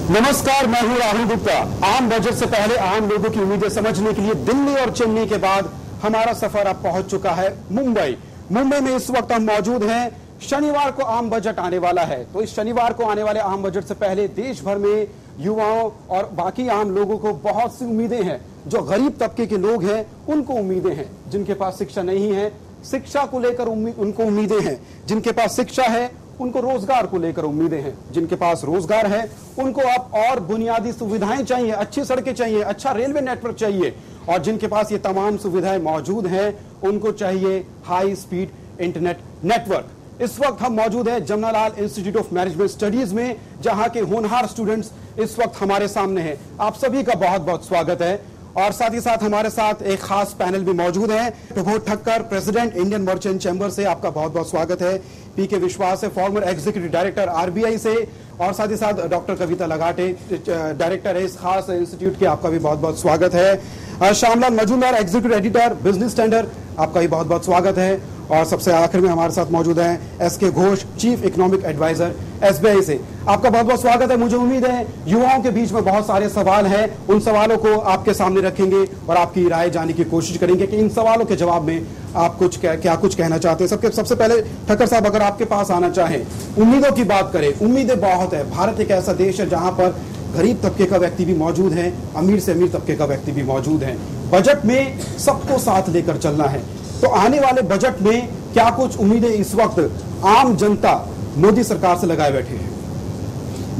नमस्कार, मैं हूं राहुल गुप्ता। आम बजट से पहले आम लोगों की उम्मीदें समझने के लिए दिल्ली और चेन्नई के बाद हमारा सफर अब पहुंच चुका है मुंबई। मुंबई में इस वक्त हम मौजूद हैं। शनिवार को आम बजट आने वाला है, तो इस शनिवार को आने वाले आम बजट से पहले देश भर में युवाओं और बाकी आम लोगों को बहुत सी उम्मीदें हैं। जो गरीब तबके के लोग हैं उनको उम्मीदें हैं, जिनके पास शिक्षा नहीं है शिक्षा को लेकर उनको उम्मीदें हैं, जिनके पास शिक्षा है उनको रोजगार को लेकर उम्मीदें हैं, जिनके पास रोजगार है उनको अब और बुनियादी सुविधाएं चाहिए, अच्छी सड़कें चाहिए, अच्छा रेलवे नेटवर्क चाहिए, और जिनके पास ये तमाम सुविधाएं मौजूद हैं उनको चाहिए हाई स्पीड इंटरनेट नेटवर्क। इस वक्त हम मौजूद हैं Jamnalal institute of management studies में, जहां के होनहार स्टूडेंट्स इस वक्त हमारे सामने हैं। आप सभी का बहुत बहुत स्वागत है। और साथ ही साथ हमारे साथ एक खास पैनल भी मौजूद है। Prabodh Thakkar, president Indian merchant chamber से, आपका बहुत बहुत स्वागत है। पीके विश्वास है, फॉर्मर एग्जीक्यूटिव डायरेक्टर आरबीआई से, और साथ ही साथ डॉक्टर कविता लगाटे, डायरेक्टर है इस खास इंस्टीट्यूट के, आपका भी बहुत बहुत स्वागत है। Shyamlal Majumdar, executive editor business standard, आपका भी बहुत बहुत स्वागत है। और सबसे आखिर में हमारे साथ मौजूद हैं SK Ghosh, chief economic adviser SBI से, आपका बहुत बहुत स्वागत है। मुझे उम्मीद है युवाओं के बीच में बहुत सारे सवाल हैं, उन सवालों को आपके सामने रखेंगे और आपकी राय जानने की कोशिश करेंगे कि इन सवालों के जवाब में आप क्या कुछ कहना चाहते हैं। सबसे पहले ठक्कर साहब, अगर आपके पास आना चाहें, उम्मीदों की बात करें, उम्मीदें बहुत है। भारत एक ऐसा देश है जहां पर गरीब तबके का व्यक्ति भी मौजूद है, अमीर से अमीर तबके का व्यक्ति भी मौजूद है। बजट में सबको साथ लेकर चलना है, तो आने वाले बजट में क्या कुछ उम्मीदें इस वक्त आम जनता मोदी सरकार से लगाए बैठे हैं?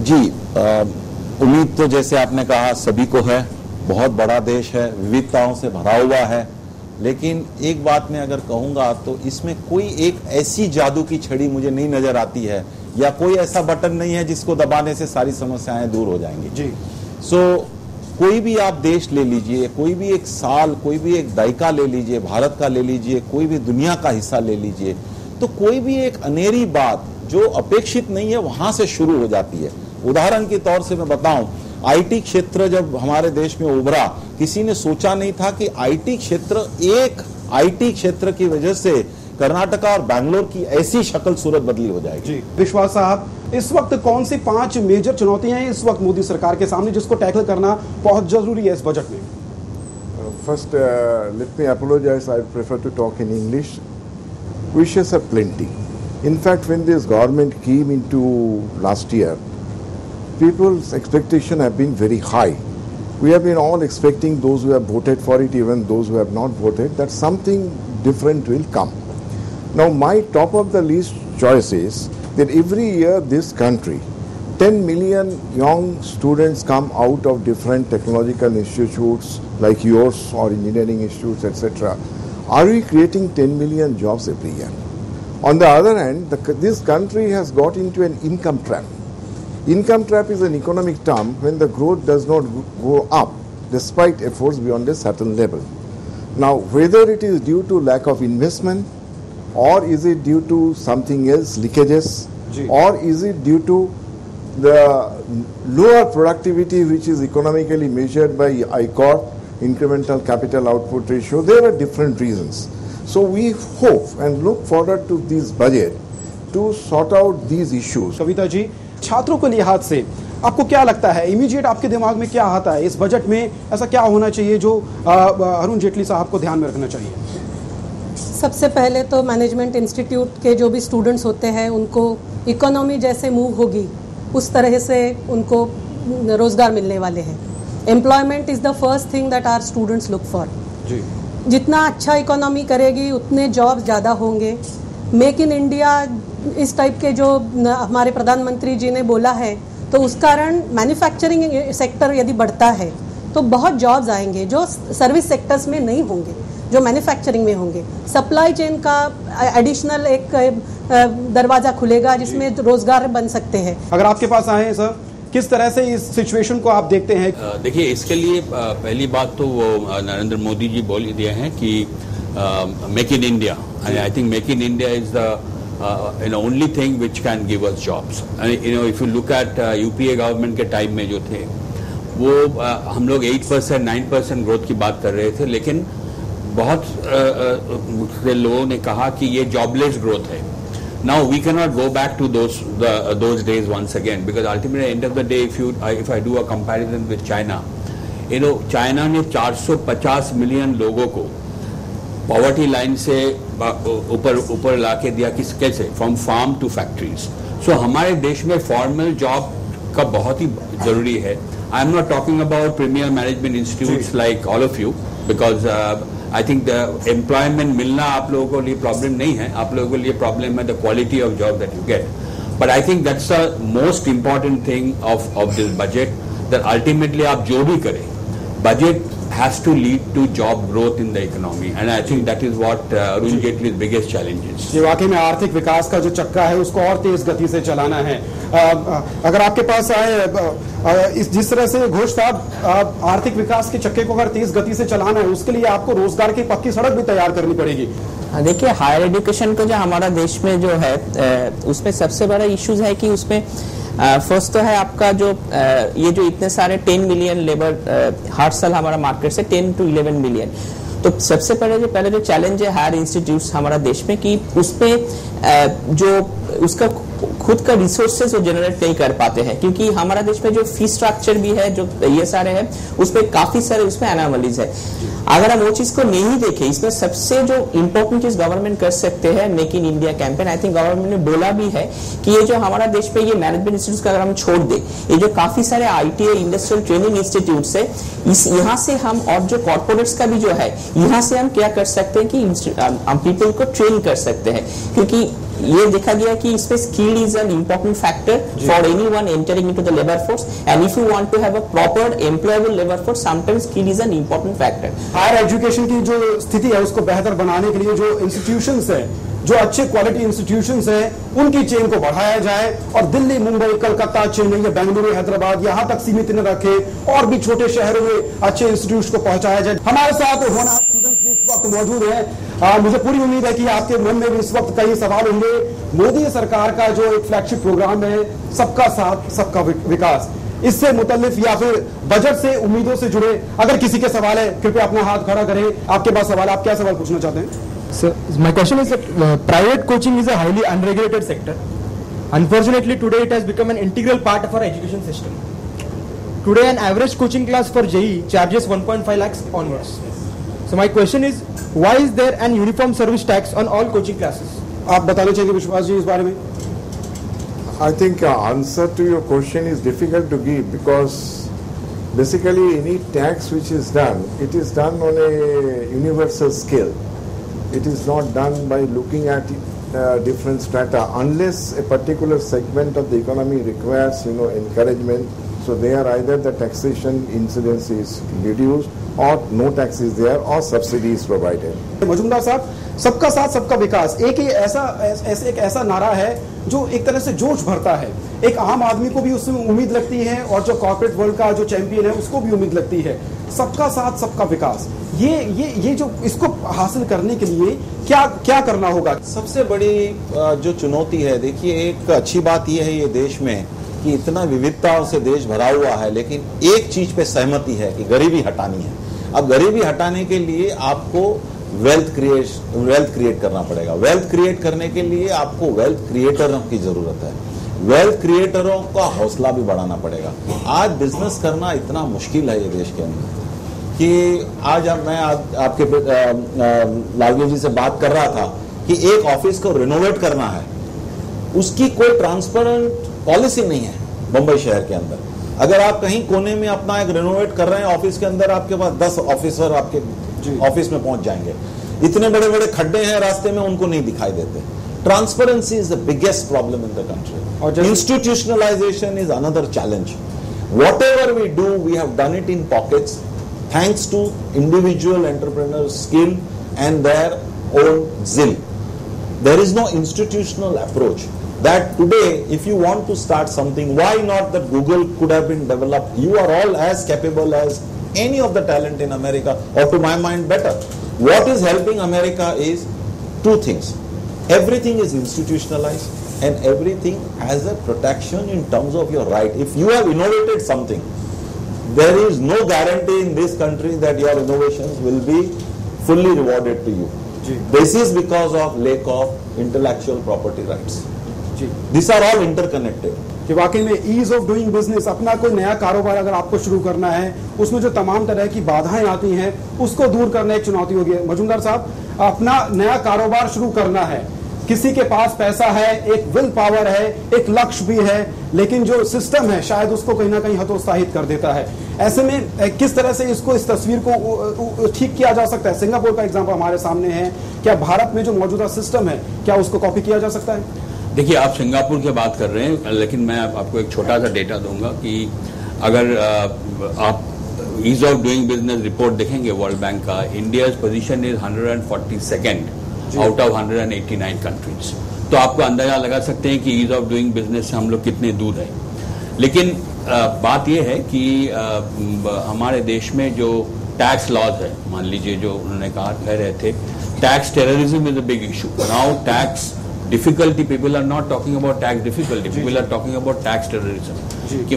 जी, उम्मीद तो जैसे आपने कहा सभी को है। बहुत बड़ा देश है, विविधताओं से भरा हुआ है, लेकिन एक बात मैं अगर कहूंगा तो इसमें कोई एक ऐसी जादू की छड़ी मुझे नहीं नजर आती है, या कोई ऐसा बटन नहीं है जिसको दबाने से सारी समस्याएं दूर हो जाएंगी जी। कोई भी आप देश ले लीजिए, कोई भी एक साल, कोई भी एक दायका ले लीजिए, भारत का ले लीजिए, कोई भी दुनिया का हिस्सा ले लीजिए, तो कोई भी एक अनेरी बात जो अपेक्षित नहीं है वहां से शुरू हो जाती है। उदाहरण के तौर से मैं बताऊं, आईटी क्षेत्र जब हमारे देश में उभरा, किसी ने सोचा नहीं था कि आईटी क्षेत्र की वजह से कर्नाटका और बैंगलोर की ऐसी शक्ल सूरत बदली हो जाएगी। जी, विश्वास साहब, इस वक्त कौन सी 5 मेजर चुनौतियां हैं इस वक्त मोदी सरकार के सामने, जिसको टैकल करना बहुत जरूरी है इस बजट में? First, let me apologize. I prefer to talk in English. Wishes are plenty. In fact, when this government came into last year, people's expectations have been very high. We have been all expecting, those who have voted for it, even those who have not voted, that something different will come. Now, my top of the list choice is that every year this country, 10 million young students come out of different technological institutes like yours or engineering institutes, etc. Are we creating 10 million jobs every year? On the other hand, this country has got into an income trap. Income trap is an economic term when the growth does not go up despite efforts beyond a certain level. Now, whether it is due to lack of investment, or is it due to something else, leakages, or is it due to the lower productivity which is economically measured by ICOR, incremental capital output ratio? There are different reasons. So we hope and look forward to this budget to sort out these issues. Kavita ji, छात्रों के लिहाज से आपको क्या लगता है, immediate आपके दिमाग में क्या आता है? इस बजट में ऐसा क्या होना चाहिए जो अरुण जेटली साहब को ध्यान में रखना चाहिए? सबसे पहले तो मैनेजमेंट इंस्टीट्यूट के जो भी स्टूडेंट्स होते हैं उनको इकोनॉमी जैसे मूव होगी उस तरह से उनको रोजगार मिलने वाले हैं। Employment is the first thing that our students look for. जितना अच्छा इकोनॉमी करेगी उतने जॉब्स ज़्यादा होंगे। मेक इन इंडिया इस टाइप के जो हमारे प्रधानमंत्री जी ने बोला है, तो उस कारण मैन्युफैक्चरिंग सेक्टर यदि बढ़ता है तो बहुत जॉब्स आएंगे जो सर्विस सेक्टर्स में नहीं होंगे, जो मैन्युफैक्चरिंग में होंगे। सप्लाई चेन का एडिशनल एक दरवाजा खुलेगा जिसमें रोजगार बन सकते हैं। अगर आपके पास आए सर, किस तरह से इस सिचुएशन को आप देखते हैं? देखिए, इसके लिए पहली बात तो वो नरेंद्र मोदी जी बोल दिए हैं कि make in India, and I think make in India is the only thing which can give us jobs. If you look at UPA government के टाइम में जो थे वो हम लोग 8% 9% ग्रोथ की बात कर रहे थे, लेकिन बहुत लोगों ने कहा कि ये जॉबलेस ग्रोथ है। Now we cannot go back to those days once again, because ultimately at the end of the day, if I do a comparison with China, China ने 450 मिलियन लोगों को पॉवर्टी लाइन से ऊपर लाके दिया, कैसे? From farm to factories. So हमारे देश में फॉर्मल जॉब का बहुत ही जरूरी है. I am not talking about premier management institutes like all of you, because I think the employment मिलना आप लोगों को लिए प्रॉब्लम नहीं है. आप लोगों के लिए प्रॉब्लम है the quality of job that you get. But I think that's the most important thing of this budget, that ultimately आप जो भी करें, budget has to lead to job growth in the economy, and I think that is what Arun Jaitley's biggest challenge is. ये वाकई में आर्थिक विकास का जो चक्का है उसको और तेज गति से चलाना है. अगर आपके पास आए जिस तरह से घोष साहब, आर्थिक विकास के चक्के को अगर तेज गति से चलाना है, उसके लिए आपको रोजगार की पक्की सड़क भी तैयार करनी पड़ेगी. देखिए, हायर एजुकेशन को जो हमारा देश में जो है उसमें सबसे बड़ा इश्यूज है कि उसमें फर्स्ट तो है आपका जो ये जो इतने सारे 10 मिलियन लेबर हर साल हमारा मार्केट से 10 to 11 मिलियन. तो सबसे पहले जो चैलेंज है हायर इंस्टीट्यूट्स हमारा देश में कि उसमें जो उसका खुद का रिसोर्सेज वो जनरेट नहीं कर पाते हैं, क्योंकि हमारा देश में जो फी स्ट्रक्चर भी है, जो ये सारे हैं, उसमें काफी सारे उसमें एनोमलीज है. अगर हम वो चीज को नहीं देखें, इसमें सबसे जो इम्पोर्टेंट चीज गवर्नमेंट कर सकते हैं make in India campaign. I think government ने बोला भी है कि ये जो हमारा देश में ये मैनेजमेंट इंस्टीट्यूट का अगर हम छोड़ दे, ये जो काफी सारे ITA इंडस्ट्रियल ट्रेनिंग इंस्टीट्यूट है, यहाँ से हम और जो कॉर्पोरेट्स का भी जो है, यहाँ से हम क्या कर सकते हैं कि हम पीपल को ट्रेन कर सकते हैं, क्योंकि ये देखा गया कि इसमें skill is an important factor for anyone entering into the labour force, and if you want to have a proper employable labour force, sometimes skill is an important factor. Higher education की जो स्थिति है उसको बेहतर बनाने के लिए जो इंस्टीट्यूशंस है, जो अच्छे क्वालिटी इंस्टीट्यूशंस हैं, उनकी चेन को बढ़ाया जाए और दिल्ली, मुंबई, कलकत्ता, चेन्नई या बेंगलुरु, हैदराबाद यहां तक सीमित न रखे और भी छोटे शहरों में अच्छे इंस्टीट्यूट्स को पहुंचाया जाए. हमारे साथ होनहार स्टूडेंट्स भी इस वक्त मौजूद हैं. मुझे पूरी उम्मीद है कि आपके मन में भी इस वक्त कई सवाल होंगे. मोदी सरकार का जो एक फ्लैगशिप प्रोग्राम है सबका साथ सबका विकास, इससे मुतल्लिफ या फिर बजट से उम्मीदों से जुड़े अगर किसी के सवाल है, कृपया अपना हाथ खड़ा करें. आपके पास सवाल, आप क्या सवाल पूछना चाहते हैं? So my question is that private coaching is a highly unregulated sector. Unfortunately, today it has become an integral part of our education system. Today, an average coaching class for JEE charges 1.5 lakhs onwards. So my question is, why is there an uniform service tax on all coaching classes? आप बताना चाहिए विश्वास जी इस बारे में. I think answer to your question is difficult to give, because basically any tax which is done, it is done on a universal scale. It is not done by looking at different strata, unless a particular segment of the economy requires, encouragement. So there either the taxation incidence is reduced or no tax is there or subsidy is provided. Majumdar साहब, सबका साथ सबका विकास एक ऐसा नारा है जो एक तरह से जोश भरता है. एक आम आदमी को भी उसमें उम्मीद लगती है और जो कॉर्पोरेट वर्ल्ड का जो चैंपियन है उसको भी उम्मीद लगती है. सबका साथ सबका विकास, ये जो इसको हासिल करने के लिए क्या करना होगा? सबसे बड़ी जो चुनौती है, देखिए एक अच्छी बात यह है ये देश में कि इतना विविधताओं से देश भरा हुआ है, लेकिन एक चीज पे सहमति है कि गरीबी हटानी है. अब गरीबी हटाने के लिए आपको वेल्थ क्रिएट करना पड़ेगा. वेल्थ क्रिएट करने के लिए आपको वेल्थ क्रिएटरों की जरूरत है. वेल्थ क्रिएटरों का हौसला भी बढ़ाना पड़ेगा. आज बिजनेस करना इतना मुश्किल है ये देश के अंदर कि आज मैं आपके लालजी जी से बात कर रहा था कि एक ऑफिस को रिनोवेट करना है, उसकी कोई ट्रांसपेरेंट पॉलिसी नहीं है मुंबई शहर के अंदर. अगर आप कहीं कोने में अपना एक रिनोवेट कर रहे हैं ऑफिस के अंदर, आपके पास 10 ऑफिसर आपके ऑफिस में पहुंच जाएंगे. इतने बड़े बड़े खड्डे हैं रास्ते में, उनको नहीं दिखाई देते. Transparency is the biggest problem in the country. Institutionalization is another challenge. Whatever we do, we have done it in pockets, thanks to individual entrepreneurs' skill and their own zeal. There is no institutional approach. That today, if you want to start something, why not that Google could have been developed? You are all as capable as any of the talent in America, or to my mind better. What is helping America is two things. Everything is institutionalized and everything has a protection in terms of your right. If you have innovated something, there is no guarantee in this country that your innovations will be fully rewarded to you. This is because of lack of intellectual property rights. जी These are all interconnected. कि वाकई में ease of doing business, अपना कोई नया कारोबार अगर आपको शुरू करना है, उसमें जो तमाम तरह की बाधाएं आती हैं उसको दूर करना एक चुनौती होगी। मजूमदार साहब, अपना नया कारोबार शुरू करना है, किसी के पास पैसा है, एक विल पावर है, एक लक्ष्य भी है, लेकिन जो सिस्टम है शायद उसको कहीं ना कहीं हतोत्साहित कर देता है। ऐसे में किस तरह से इसको, इस तस्वीर को ठीक किया जा सकता है? सिंगापुर का एग्जाम्पल हमारे सामने है, क्या भारत में जो मौजूदा सिस्टम है क्या उसको कॉपी किया जा सकता है? देखिए, आप सिंगापुर की बात कर रहे हैं, लेकिन मैं आपको एक छोटा सा डेटा दूंगा कि अगर आप ease of doing business report देखेंगे वर्ल्ड बैंक का, India's position is 142nd out of 189 countries. तो आपको अंदाजा लगा सकते हैं कि ईज ऑफ डूइंग बिजनेस से हम लोग कितने दूर हैं। लेकिन बात यह है कि हमारे देश में जो टैक्स लॉज है, मान लीजिए जो उन्होंने कह रहे थे, tax terrorism is a big issue now. Tax difficulty, people are not talking about tax difficulty, people are talking about tax terrorism. कि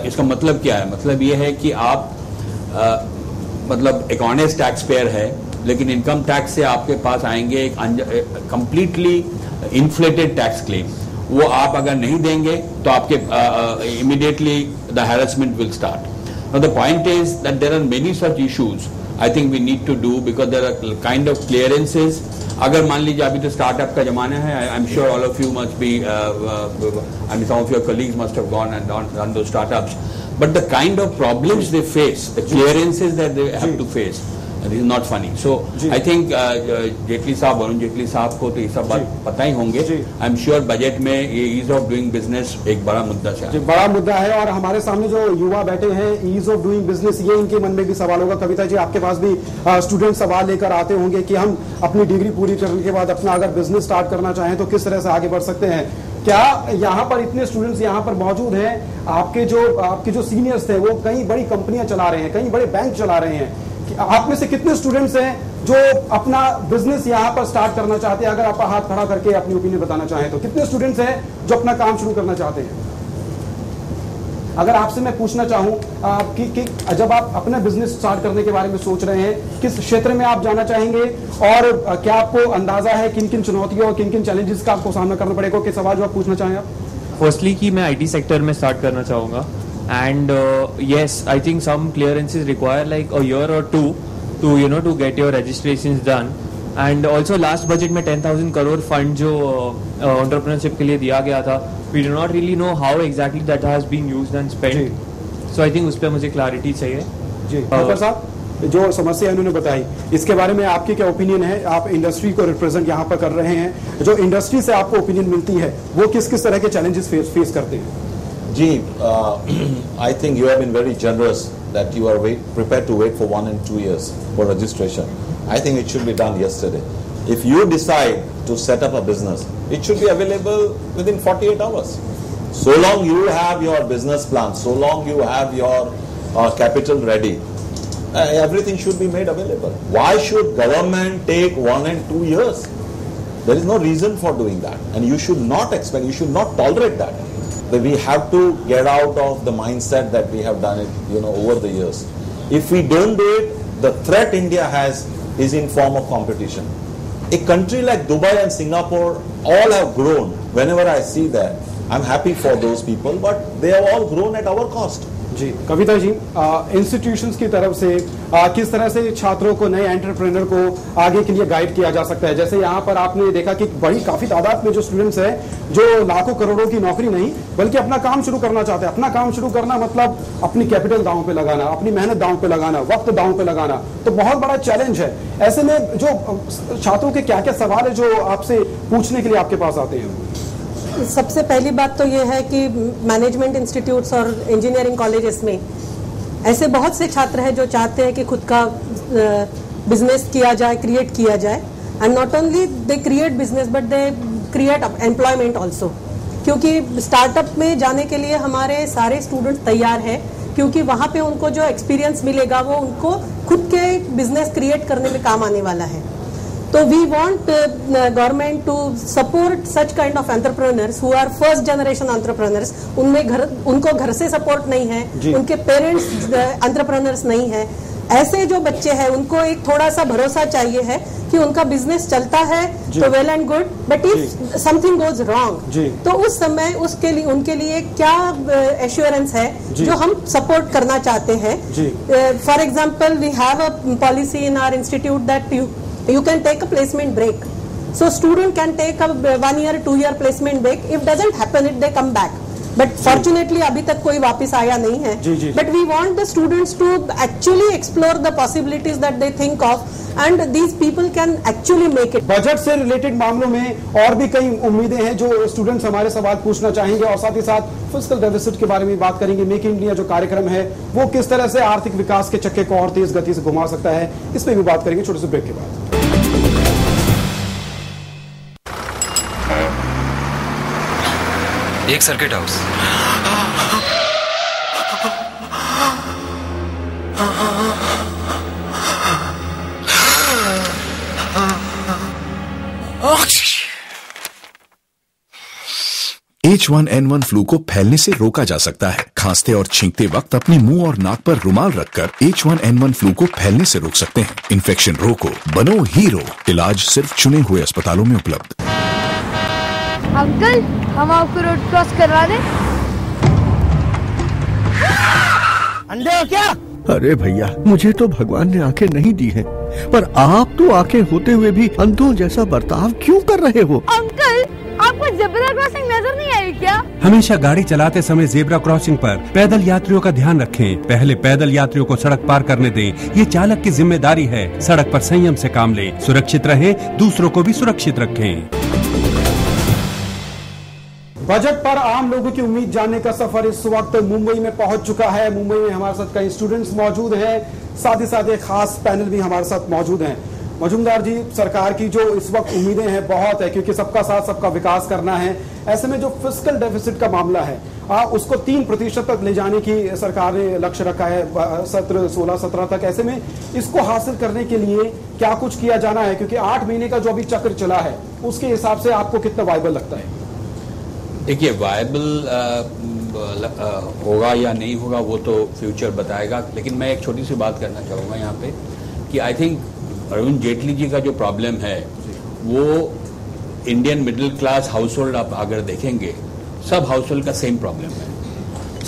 इसका मतलब क्या है? मतलब ये है कि आप मतलब एक ऑनेस्ट टैक्स पेयर है, लेकिन इनकम टैक्स से आपके पास आएंगे एक कंप्लीटली इन्फ्लेटेड टैक्स क्लेम। वो आप अगर नहीं देंगे तो आपके immediately the harassment will start. Now the point is that there are many such issues I think we need to do because there are kind of clearances. अगर मान लीजिए अभी तो स्टार्टअप का जमाना है, I'm sure all of you must be, I mean some of your colleagues must have gone and done those startups. But the kind of problems they face, the clearances that they have to face, this is not funny. So I think Jaitley साहब, वरुण जेटली साहब को तो ये सब बात पता ही होंगे। आई am sure budget में ये ईज ऑफ डूइंग बिजनेस एक बड़ा मुद्दा है, बड़ा मुद्दा है। और हमारे सामने जो युवा बैठे हैं, ईज ऑफ डूइंग बिजनेस, ये इनके मन में भी सवाल होगा। कविता जी, आपके पास भी स्टूडेंट सवाल लेकर आते होंगे कि हम अपनी डिग्री पूरी करने के बाद अपना अगर बिजनेस स्टार्ट करना चाहें तो किस तरह से आगे बढ़ सकते हैं। क्या यहाँ पर इतने स्टूडेंट्स यहाँ पर मौजूद हैं, आपके जो सीनियर्स थे वो कई बड़ी कंपनियां चला रहे हैं, कई बड़े बैंक चला रहे हैं, आप में से कितने स्टूडेंट्स हैं जो अपना बिजनेस यहाँ पर स्टार्ट करना चाहते हैं? अगर आप हाथ खड़ा करके अपनी ओपिनियन बताना चाहें तो कितने स्टूडेंट्स हैं जो अपना काम शुरू करना चाहते हैं? अगर आपसे मैं पूछना चाहूं कि जब आप अपना बिजनेस स्टार्ट करने के बारे में सोच रहे हैं, किस क्षेत्र में आप जाना चाहेंगे और क्या आपको अंदाजा है किन किन चुनौतियों और किन किन चैलेंजेस का आपको सामना करना पड़ेगा? कि सवाल जो आप पूछना चाहें आप? फर्स्टली कि मैं IT सेक्टर में स्टार्ट करना चाहूँगा, and yes, I think some clearances require like a year or two to get your registrations done. And also last budget में 10,000 करोड़ फंड जो entrepreneurship के लिए दिया गया था, we do not really know how exactly that has been used and spent. So I think उस पर मुझे clarity चाहिए। जी डॉक्टर साहब, जो समस्या इन्होंने बताई इसके बारे में आपकी क्या ओपिनियन है? आप इंडस्ट्री को रिप्रेजेंट यहाँ पर कर रहे हैं, जो इंडस्ट्री से आपको ओपिनियन मिलती है वो किस किस तरह के चैलेंजेस फेस करते हैं? Ji, I think you have been very generous that you are prepared to wait for 1 and 2 years for registration. I think it should be done yesterday. If you decide to set up a business, it should be available within 48 hours. So long you have your business plan, so long you have your capital ready, everything should be made available. Why should government take 1 and 2 years? There is no reason for doing that, and you should not expect, you should not tolerate that. We have to get out of the mindset that we have done it, over the years. If we don't do it, the threat India has is in form of competition. A country like Dubai and Singapore all have grown. Whenever I see that, I'm happy for those people, but they have all grown at our cost. जी Kavita ji, institutions की तरफ से किस तरह से छात्रों को, नए एंटरप्रेन्योर को आगे के लिए गाइड किया जा सकता है? जैसे यहाँ पर आपने देखा कि बड़ी काफी तादाद में जो स्टूडेंट्स हैं जो लाखों करोड़ों की नौकरी नहीं बल्कि अपना काम शुरू करना चाहते हैं। अपना काम शुरू करना मतलब अपनी कैपिटल दांव पे लगाना, अपनी मेहनत दांव पे लगाना, वक्त दांव पे लगाना, तो बहुत बड़ा चैलेंज है। ऐसे में जो छात्रों के क्या क्या सवाल है जो आपसे पूछने के लिए आपके पास आते हैं? सबसे पहली बात तो ये है कि मैनेजमेंट इंस्टीट्यूट्स और इंजीनियरिंग कॉलेजेस में ऐसे बहुत से छात्र हैं जो चाहते हैं कि खुद का बिजनेस किया जाए, क्रिएट किया जाए, and not only they create business but they create employment also. क्योंकि स्टार्टअप में जाने के लिए हमारे सारे स्टूडेंट्स तैयार हैं, क्योंकि वहाँ पे उनको जो एक्सपीरियंस मिलेगा वो उनको खुद के बिजनेस क्रिएट करने में काम आने वाला है। तो we want government to support such kind of entrepreneurs who are first generation entrepreneurs. उनको घर से सपोर्ट नहीं है, उनके पेरेंट्स एंटरप्रेन्योर्स नहीं है, ऐसे जो बच्चे हैं उनको एक थोड़ा सा भरोसा चाहिए है कि उनका बिजनेस चलता है तो well and good, but if something goes wrong तो उस समय उसके लिए उनके लिए क्या एश्योरेंस है जो हम सपोर्ट करना चाहते हैं. For example we have a policy in our institute that you can take a placement break. So student can take a 1 year, 2 year placement break. If doesn't happen, it they come back. But fortunately अभी तक कोई वापस आया नहीं है. But we want the students to actually explore the possibilities that they think of, and these people can actually make it. Budget से related मामलों में और भी कई उम्मीदें हैं जो स्टूडेंट्स हमारे सवाल पूछना चाहेंगे, और साथ ही साथ फिस्कल डेफिसिट के बारे में बात करेंगे. मेक इंडिया जो कार्यक्रम है वो किस तरह से आर्थिक विकास के चक्के को और तेज गति से घुमा सकता है, इस पर भी बात करेंगे छोटे से ब्रेक के बाद. एक सर्किट हाउस. H1N1 फ्लू को फैलने से रोका जा सकता है. खांसते और छींकते वक्त अपने मुंह और नाक पर रुमाल रखकर H1N1 फ्लू को फैलने से रोक सकते हैं. इन्फेक्शन रोको, बनो हीरो. इलाज सिर्फ चुने हुए अस्पतालों में उपलब्ध. अंकल, हम आपको रोड क्रॉस करवा दें? अंधे हो क्या? अरे भैया, मुझे तो भगवान ने आंखें नहीं दी हैं, पर आप तो आंखें होते हुए भी अंधों जैसा बर्ताव क्यों कर रहे हो? अंकल, आपको ज़ेब्रा क्रॉसिंग नजर नहीं आई क्या? हमेशा गाड़ी चलाते समय ज़ेब्रा क्रॉसिंग पर पैदल यात्रियों का ध्यान रखें. पहले पैदल यात्रियों को सड़क पार करने दें. ये चालक की जिम्मेदारी है. सड़क पर संयम से काम लें. सुरक्षित रहें, दूसरों को भी सुरक्षित रखें. बजट पर आम लोगों की उम्मीद जानने का सफर इस वक्त मुंबई में पहुंच चुका है. मुंबई में हमारे साथ कई स्टूडेंट्स मौजूद हैं, साथ ही साथ एक खास पैनल भी हमारे साथ मौजूद हैं. मजूमदार जी, सरकार की जो इस वक्त उम्मीदें हैं बहुत है, क्योंकि सबका साथ सबका विकास करना है. ऐसे में जो फिस्कल डेफिसिट का मामला है उसको 3% तक ले जाने की सरकार ने लक्ष्य रखा है, 16-17 तक. ऐसे में इसको हासिल करने के लिए क्या कुछ किया जाना है, क्योंकि 8 महीने का जो अभी चक्र चला है उसके हिसाब से आपको कितना वायबल लगता है? देखिए, वायबल होगा या नहीं होगा वो तो फ्यूचर बताएगा, लेकिन मैं एक छोटी सी बात करना चाहूँगा यहाँ पे कि आई थिंक अरुण जेटली जी का जो प्रॉब्लम है वो Indian middle class house hold आप अगर देखेंगे सब हाउस होल्ड का सेम प्रॉब्लम है.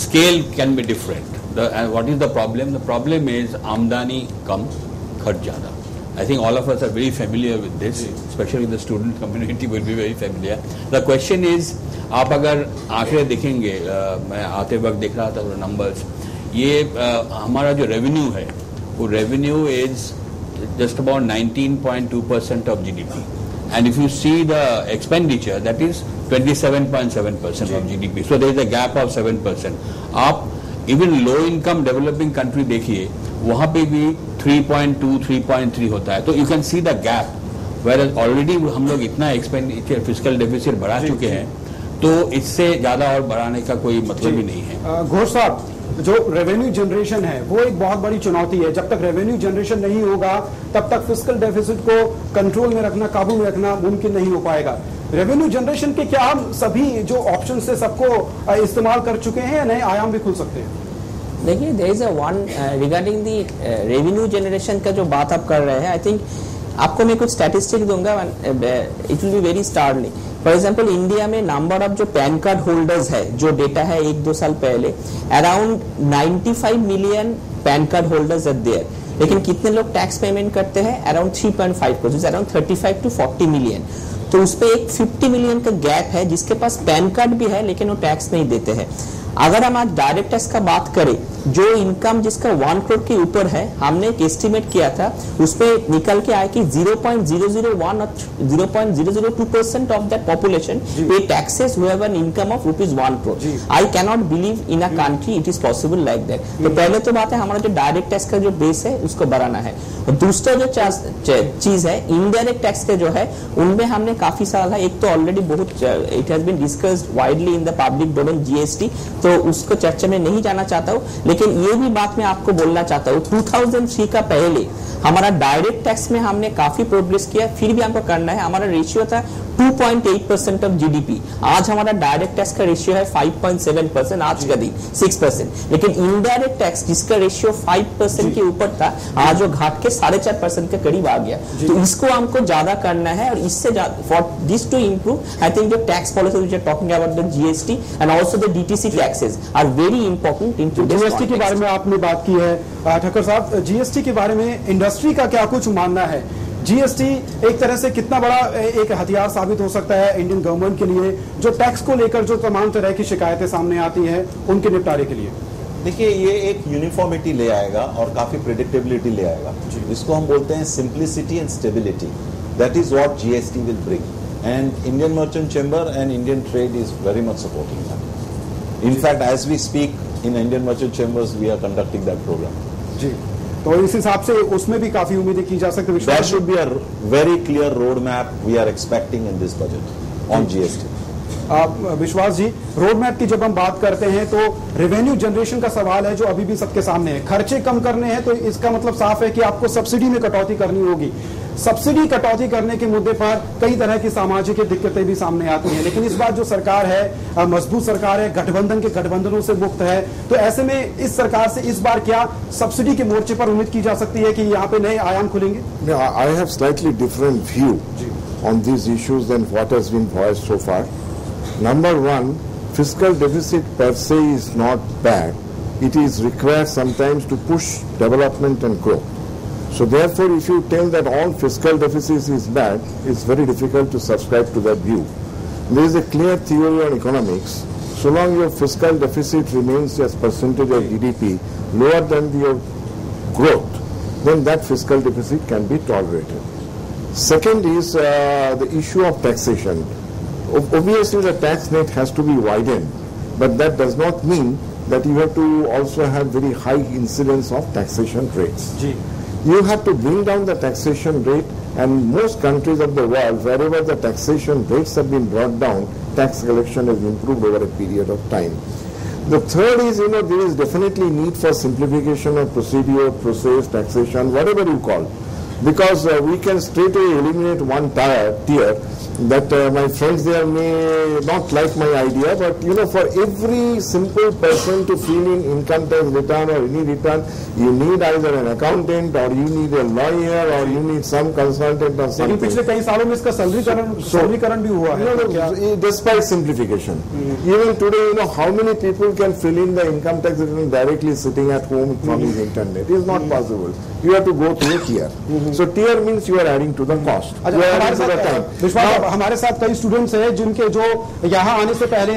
Scale can be different. What is the problem? The problem is आमदनी कम, खर्च ज़्यादा. I think all of us are very familiar with this, especially the student community will be very familiar. The question is, आप अगर आंकड़े देखेंगे, मैं आते वक्त देख रहा था नंबर्स, ये हमारा जो रेवेन्यू है वो revenue is just about 19.2% of GDP, and if you see the expenditure, that is 27.7% of GDP. So there is a gap of 7%. आप even low income developing country देखिए, वहां पे भी 3.2, 3.3 होता है. तो you can see the gap, where already हम लोग इतना एक्सपेंडिचर फिस्कल डेफिसिट बढ़ा चुके हैं, तो इससे ज्यादा और बढ़ाने का कोई मतलब ही नहीं है. घोष साहब, जो रेवेन्यू जनरेशन है वो एक बहुत बड़ी चुनौती है. जब तक रेवेन्यू जनरेशन नहीं होगा तब तक फिस्कल डेफिसिट को कंट्रोल में रखना, काबू में रखना मुमकिन नहीं हो पाएगा. रेवेन्यू जनरेशन के क्या हम सभी जो ऑप्शन से सबको इस्तेमाल कर चुके हैं या नए आयाम भी खुल सकते हैं? देखिए, there is a one regarding the revenue generation का जो बात आप कर रहे हैं, आई थिंक आपको मैं कुछ स्टैटिस्टिक दूंगा, it will be very startling. For example, India में नंबर ऑफ जो पैन कार्ड होल्डर्स है, जो डेटा है 1-2 साल पहले, around 95 million PAN card holders are there. लेकिन कितने लोग टैक्स पेमेंट करते हैं? Around 3.5%, around 35 to 40 million. तो उस पर एक 50 मिलियन का गैप है जिसके पास पैन कार्ड भी है लेकिन वो टैक्स नहीं देते हैं. अगर हम आज डायरेक्ट टैक्स का बात करें, जो इनकम जिसका 1 करोड़ के ऊपर है, हमने एक एस्टिमेट किया था, उसमें निकल के आया कि 0.001 और 0.002% ऑफ दैट पॉपुलेशन पे taxes who have an income of ₹1 crore. I can not believe in a country it is possible like that. तो पहले तो बात है, हमारा जो डायरेक्ट टैक्स का जो बेस है उसको बढ़ाना है. दूसरा जो चीज है, इनडायरेक्ट टैक्स के जो है उनमें हमने काफी साल है. एक तो ऑलरेडी बहुत it has been discussed widely in the public domain, GST, तो उसको चर्चा में नहीं जाना चाहता हूँ. लेकिन ये भी बात मैं आपको बोलना चाहता हूँ, 2003 का पहले हमारा डायरेक्ट टैक्स में हमने काफी प्रोग्रेस किया, फिर भी हमको करना है. हमारा रेशियो था 2.8% ऑफ जीडीपी। आज हमारा डायरेक्ट टैक्स का रेशियो है 5.7%, आज का दिन 6%, लेकिन इनडायरेक्ट टैक्स जिसका रेशियो 5% के ऊपर था, आज वो घाट के 4.5% के करीब आ गया। तो इसको हमको ज्यादा करना है, और इससे for this to improve I think जो tax policy which are talking about the GST and also the DTC taxes are very important in today's GST के बारे में आपने बात की है ठक्कर साहब, जीएसटी के बारे में इंडस्ट्री का क्या कुछ मानना है? जीएसटी एक तरह से कितना बड़ा एक हथियार साबित हो सकता है इंडियन गवर्नमेंट के लिए, जो टैक्स को लेकर जो तमाम तरह की शिकायतें सामने आती हैं उनके निपटारे के लिए? देखिए, ये एक यूनिफॉर्मिटी ले आएगा और काफी प्रेडिक्टेबिलिटी ले आएगा, जिसको हम बोलते हैं simplicity and stability. That is what GST will bring, and Indian merchant chamber and Indian trade is very much supporting that. In fact as we speak in Indian merchant chambers we are conducting that programme. जी, तो इस हिसाब से उसमें भी काफी उम्मीदें की जा सकती है। There should be a very clear roadmap we are expecting in this budget on GST. विश्वास जी, रोड मैप की जब हम बात करते हैं तो रेवेन्यू जनरेशन का सवाल है जो अभी भी सबके सामने है। खर्चे कम करने हैं तो इसका मतलब साफ है कि आपको सब्सिडी में कटौती करनी होगी। सब्सिडी कटौती करने के मुद्दे पर कई तरह की सामाजिक दिक्कतें भी सामने आती हैं, लेकिन इस बार जो सरकार है मजबूत सरकार है, गठबंधनों से मुक्त है, तो ऐसे में इस सरकार से इस बार क्या सब्सिडी के मोर्चे पर उम्मीद की जा सकती है कि यहाँ पे नए आयाम खुलेंगे? I have slightly different view on these issues than what has been voiced so far. Number one, fiscal deficit per se is not bad. It is required sometimes to push development and growth. So therefore, if you tell that all fiscal deficit is bad, it's very difficult to subscribe to that view. There is a clear theory on economics. So long your fiscal deficit remains as percentage of GDP lower than your growth, then that fiscal deficit can be tolerated. Second is the issue of taxation. Obviously, the tax net has to be widened, but that does not mean that you have to also have very high incidence of taxation rates. You have to bring down the taxation rate, and most countries of the world, wherever the taxation rates have been brought down, tax collection has improved over a period of time. The third is, there is definitely need for simplification of procedure, process, taxation, whatever you call, because we can straightaway eliminate one tier that my friends there may not like my idea, but for every simple person to fill in income tax return or any return, you need either an accountant or you need a lawyer or you need some consultant or something. पिछले कई सालों में इसका सरलीकरण भी हुआ है, despite simplification. Even today, how many people can fill in the income tax return directly sitting at home from his internet? It is not possible. You have to go through a tier. So tier means you are adding to the cost. You are adding to the time. विश्वास, हमारे साथ कई students हैं जिनके जो यहाँ आने से पहले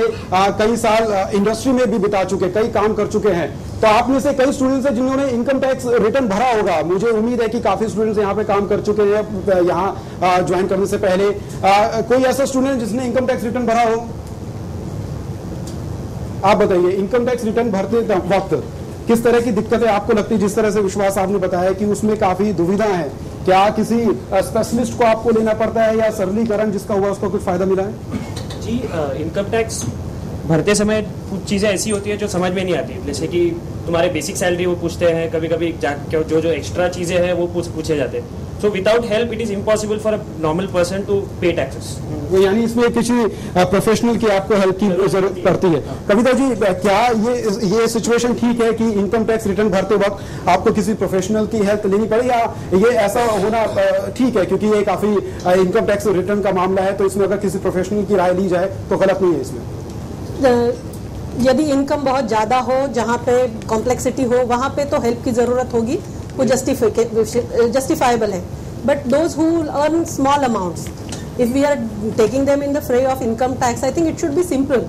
कई साल इंडस्ट्री में भी बिता चुके, कई काम कर चुके हैं। तो आप में से कई स्टूडेंट्स हैं जिन्होंने इनकम टैक्स रिटर्न भरा होगा। मुझे उम्मीद है कि काफी स्टूडेंट्स यहाँ पे काम कर चुके हैं यहाँ ज्वाइन करने से पहले। कोई ऐसा स्टूडेंट जिसने इनकम टैक्स रिटर्न भरा हो? आप बताइए, इनकम टैक्स रिटर्न भरते वक्त किस तरह की दिक्कतें आपको लगती है? जिस तरह से विश्वास साहब ने बताया कि उसमें काफी दुविधा है, क्या किसी स्पेशलिस्ट को आपको लेना पड़ता है या सरलीकरण जिसका हुआ उसको कुछ फायदा मिला है? जी, इनकम टैक्स भरते समय कुछ चीज़ें ऐसी होती है जो समझ में नहीं आती, जैसे कि तुम्हारे बेसिक सैलरी वो पूछते हैं, कभी कभी जो एक्स्ट्रा चीज़ें हैं वो पूछे जाते हैं। So without help it is impossible for a normal person to pay taxes. यानी इसमें किसी प्रोफेशनल की आपको हेल्प की जरूरत पड़ती है। कविता जी, क्या ये सिचुएशन ठीक है कि इनकम टैक्स रिटर्न भरते वक्त आपको किसी प्रोफेशनल की हेल्प लेनी पड़े, या ये ऐसा होना ठीक है क्योंकि ये काफी इनकम टैक्स रिटर्न का मामला है, तो इसमें अगर किसी प्रोफेशनल की राय ली जाए तो गलत नहीं है इसमें? यदि इनकम बहुत ज्यादा हो, जहाँ पे कॉम्प्लेक्सिटी हो, वहाँ पे तो हेल्प की जरूरत होगी, वो जस्टिफाइबल है। But those who earn small amounts, if we are taking them in the fray of income tax, I think it should be simple.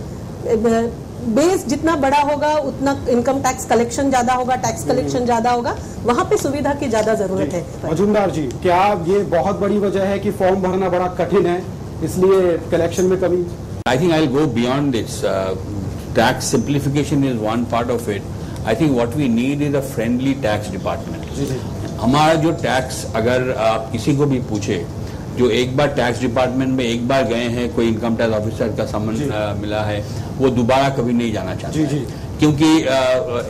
Base जितना बड़ा होगा उतना इनकम टैक्स कलेक्शन ज्यादा होगा, टैक्स कलेक्शन ज्यादा होगा, वहाँ पे सुविधा की ज्यादा जरूरत है। मजूमदार जी, क्या ये बहुत बड़ी वजह है कि फॉर्म भरना बड़ा कठिन है इसलिए कलेक्शन में कमी? I think I'll go beyond this. Tax simplification is one part of it. I think what we need is a friendly tax department. हमारा जो टैक्स, अगर आप किसी को भी पूछे जो एक बार टैक्स डिपार्टमेंट में एक बार गए हैं, कोई इनकम टैक्स ऑफिसर का समन मिला है, वो दोबारा कभी नहीं जाना चाहता है। क्योंकि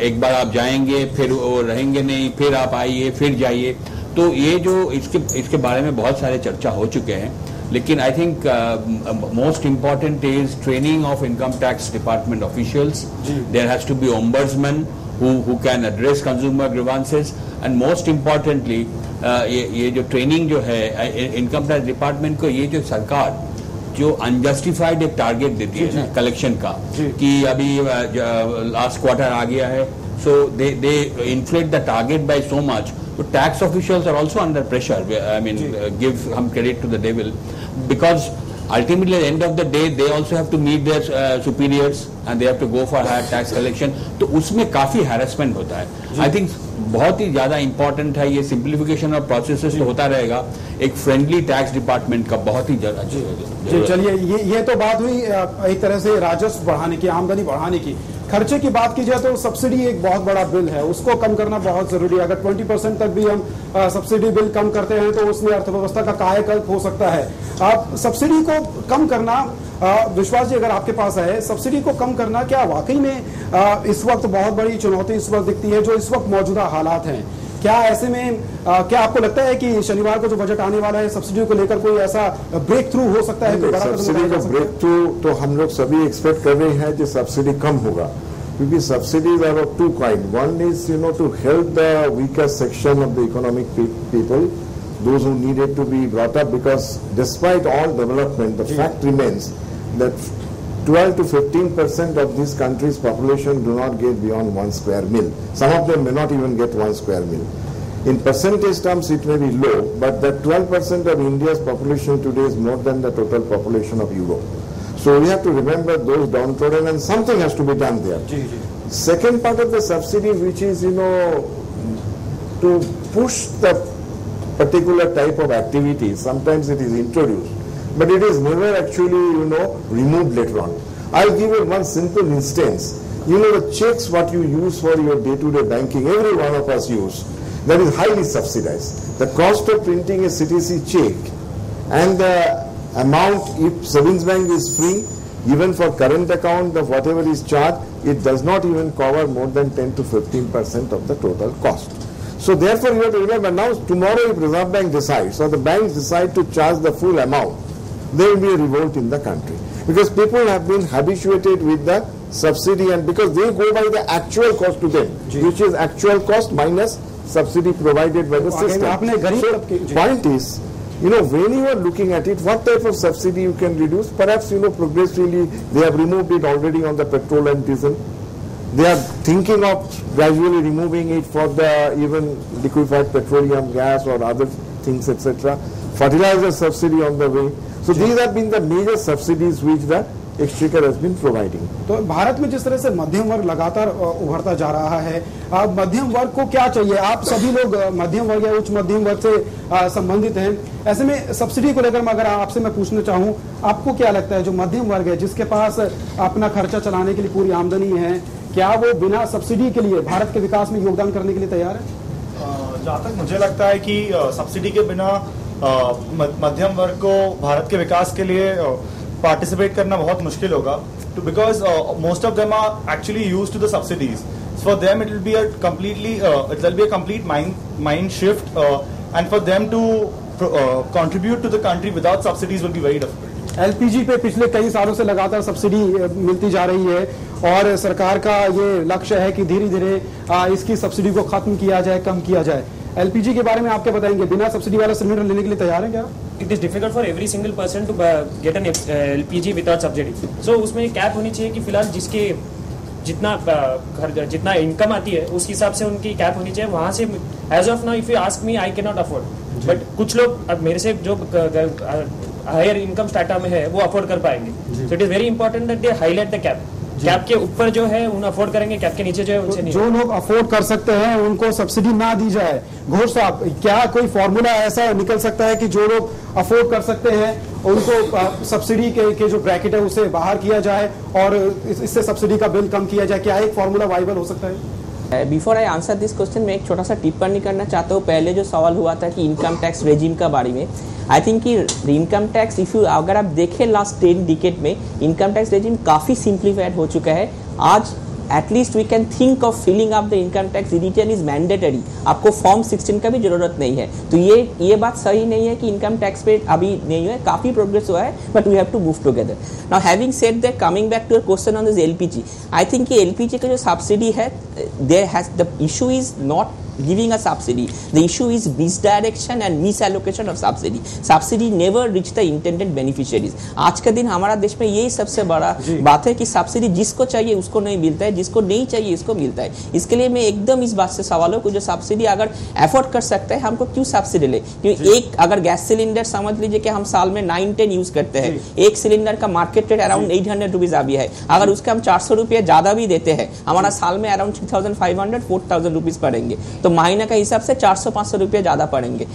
एक बार आप जाएंगे फिर वो रहेंगे नहीं, फिर आप आइए फिर जाइए। तो ये जो इसके बारे में बहुत सारे चर्चा हो चुके हैं। लेकिन I think most important is training of income tax department officials. There has to be ombudsman who can address consumer grievances, and most importantly ये जो ट्रेनिंग जो है इनकम टैक्स डिपार्टमेंट को, ये जो सरकार जो अनजस्टिफाइड एक टारगेट देती है ना कलेक्शन का कि अभी लास्ट क्वार्टर आ गया है, so they inflate the target by so much. So tax officials are also under pressure. I mean, give some credit to the devil, because ultimately at the end of the day they also have to meet their superiors and they have to go for higher tax collection. तो उसमें काफी harassment होता है. I think बहुत ही ज्यादा important है ये simplification of processes तो होता रहेगा. एक फ्रेंडली टैक्स डिपार्टमेंट का बहुत ही ज्यादा. चलिए ये तो बात हुई एक तरह से राजस्व बढ़ाने की, आमदनी बढ़ाने की. खर्चे की बात की जाए तो सब्सिडी एक बहुत बड़ा बिल है, उसको कम करना बहुत जरूरी है. अगर 20% तक भी हम सब्सिडी बिल कम करते हैं तो उसमें अर्थव्यवस्था का कायाकल्प हो सकता है. आप सब्सिडी को कम करना, विश्वास जी अगर आपके पास है, सब्सिडी को कम करना क्या वाकई में इस वक्त बहुत बड़ी चुनौती इस वक्त दिखती है जो इस वक्त मौजूदा हालात हैं? क्या ऐसे में क्या आपको लगता है कि शनिवार को जो बजट आने वाला है सब्सिडी को लेकर कोई ऐसा ब्रेक थ्रू हो सकता है? सब्सिडी का ब्रेक थ्रू तो हम लोग सभी एक्सपेक्ट कर रहे हैं कि सब्सिडी कम होगा, क्योंकि subsidies are of two kind. One is to help the weaker section of the economic people, those who needed to be brought up, because despite all development, the fact remains that 12 to 15% of this country's population do not get beyond 1 square mil. Some of them may not even get 1 square mil. In percentage terms, it may be low, but that 12% of India's population today is more than the total population of Europe. So we have to remember those downtrodden, and something has to be done there. Second part of the subsidy, which is, to push the particular type of activity, sometimes it is introduced, but it is never actually, removed later on. I'll give you one simple instance. The checks what you use for your day-to-day banking, every one of us use, that is highly subsidized. The cost of printing a CTC check and the amount, if savings bank is free, even for current account of whatever is charged, it does not even cover more than 10 to 15% of the total cost. So therefore you have to remember, now tomorrow if Reserve Bank decides or the banks decide to charge the full amount, there will be a revolt in the country, because people have been habituated with the subsidy, and because they go by the actual cost to them, which is actual cost minus subsidy provided by the system. So point is, when you are looking at it, what type of subsidy you can reduce? Perhaps, progressively they have removed it already on the petrol and diesel. They are thinking of gradually removing it for the even liquefied petroleum gas or other things, etc. Fertilizer subsidy on the way. So these have been the major subsidies which the Exchequer has been providing. तो भारत में जिस तरह से मध्यम वर्ग लगातार उभरता जा रहा है, मध्यम वर्ग को क्या चाहिए? आप सभी लोग मध्यम वर्ग या उच्च मध्यम वर्ग से संबंधित हैं. ऐसे में सब्सिडी को लेकर अगर आपसे मैं पूछना चाहूँ, आपको क्या लगता है जो मध्यम वर्ग है, जिसके पास अपना खर्चा चलाने के लिए पूरी आमदनी है, क्या वो बिना सब्सिडी के लिए भारत के विकास में योगदान करने के लिए तैयार है? जहाँ तक मुझे लगता है कि सब्सिडी के बिना मध्यम वर्ग को भारत के विकास के लिए पार्टिसिपेट करना बहुत मुश्किल होगा, because most of them are actually used to the subsidies. For them it will be a complete mind shift, and for them to contribute to the country without subsidies will be very difficult. LPG पे पिछले कई सालों से लगातार subsidy मिलती जा रही है और सरकार का ये लक्ष्य है कि धीरे धीरे इसकी सब्सिडी को खत्म किया जाए, कम किया जाए. एलपीजी के बारे में आप क्या बताएंगे? बिना सब्सिडी वाला सिलेंडर लेने के लिए तैयार है क्या? It is difficult for every single person to get an LPG without subsidy. So उसमें कैप होनी चाहिए कि फिलहाल जिसके जितना इनकम आती है उस हिसाब से उनकी कैप होनी चाहिए. वहां से as of now if you ask me I can not afford, but कुछ लोग अब मेरे से जो हायर इनकम स्टार्टा में है वो अफोर्ड कर पाएंगे. So it is very important that they highlight the cap. Cap के ऊपर जो है उन अफोर्ड करेंगे, कैप के नीचे जो है उनसे नहीं. जो लोग अफोर्ड कर सकते हैं उनको सब्सिडी ना दी जाए. घोष साहब, क्या कोई फॉर्मूला ऐसा निकल सकता है कि जो लोग अफोर्ड कर सकते हैं उनको सब्सिडी के जो ब्रैकेट है उसे बाहर किया जाए और इससे सब्सिडी का बिल कम किया जाए? क्या एक फॉर्मूला वाइबल हो सकता है? Before I answer this question, मैं एक छोटा सा टिप्पणी करना चाहता हूँ. पहले जो सवाल हुआ था कि इनकम टैक्स रेजिम का बारे में, आई थिंक कि इनकम टैक्स अगर आप देखें लास्ट 10 डिकेड में इनकम टैक्स रेजिम काफ़ी सिंप्लीफाइड हो चुका है. आज at least we can think of filling up the income tax return is mandatory. आपको फॉर्म 16 का भी जरूरत नहीं है। तो ये बात सही नहीं है कि इनकम टैक्स पे अभी नहीं है, काफी प्रोग्रेस हुआ है, but we have to move together. Now having said that, coming back to your question on this LPG, I think कि एलपीजी का जो सब्सिडी है, there has the issue is not giving a subsidy. The issue is misdirection and misallocation of subsidy. Subsidy never reach the intended beneficiaries. आज के दिन हमारा देश में यही सबसे बड़ा बात है कि सब्सिडी जिसको चाहिए उसको नहीं मिलता है, जिसको नहीं चाहिए इसको मिलता है। इसके लिए मैं एकदम इस बात से सवाल हूँ कि जो सब्सिडी अगर अफोर्ड कर सकते हैं, हमको क्यों सब्सिडी ले? क्योंकि एक अगर गैस सिलेंडर समझ लीजिए कि हम साल में 9-10 यूज करते हैं, एक सिलेंडर का मार्केट रेट अराउंड 800 रुपीज अभी है। अगर उसके हम 400 रुपया ज्यादा भी देते हैं, हमारा साल में अराउंड 3500-4000 रुपीज पड़ेंगे। तो महीने का हिसाब से 400-500 रुपया ज्यादा पड़ेंगे।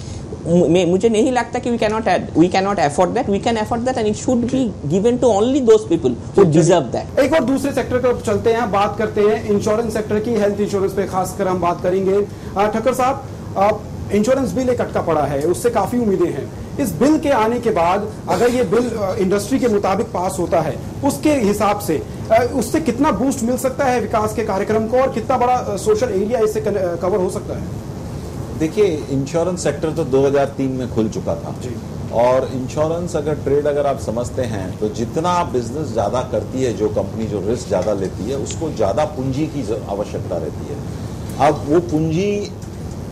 मुझे नहीं लगता कि we cannot afford that. We can afford that and it should be given to only those people who deserve that. एक और दूसरे सेक्टर की तरफ चलते हैं, बात करते हैं इंश्योरेंस सेक्टर की। हेल्थ इंश्योरेंस पे खासकर हम बात करेंगे। ठक्कर साहब, इंश्योरेंस बिल एक अटका पड़ा है, उससे काफी उम्मीदें हैं। इस बिल के आने के बाद अगर ये बिल इंडस्ट्री के मुताबिक पास होता है, उसके हिसाब से उससे कितना बूस्ट मिल सकता है विकास के कार्यक्रम को, और कितना बड़ा सोशल एरिया इससे कवर हो सकता है? देखिए, इंश्योरेंस सेक्टर तो 2003 में खुल चुका था और इंश्योरेंस अगर ट्रेड अगर आप समझते हैं तो जितना बिजनेस ज्यादा करती है, जो कंपनी जो रिस्क ज्यादा लेती है, उसको ज्यादा पूंजी की आवश्यकता रहती है। अब वो पूंजी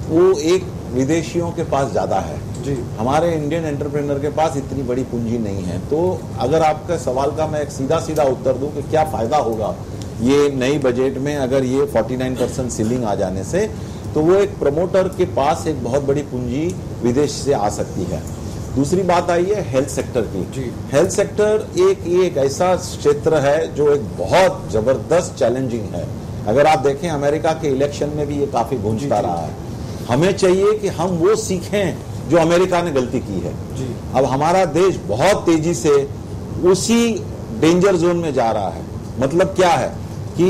वो एक विदेशियों के पास ज्यादा है जी, हमारे इंडियन एंटरप्रेन्योर के पास इतनी बड़ी पूंजी नहीं है। तो अगर आपका सवाल का मैं एक सीधा उत्तर दूं कि क्या फायदा होगा ये नई बजट में अगर ये 49% सीलिंग आ जाने से, तो वो एक प्रमोटर के पास एक बहुत बड़ी पूंजी विदेश से आ सकती है। दूसरी बात आई है हेल्थ सेक्टर की। हेल्थ सेक्टर एक ऐसा क्षेत्र है जो एक बहुत जबरदस्त चैलेंजिंग है। अगर आप देखें अमेरिका के इलेक्शन में भी ये काफी गूंजता रहा है। हमें चाहिए कि हम वो सीखें जो अमेरिका ने गलती की है। अब हमारा देश बहुत तेजी से उसी डेंजर जोन में जा रहा है। मतलब क्या है कि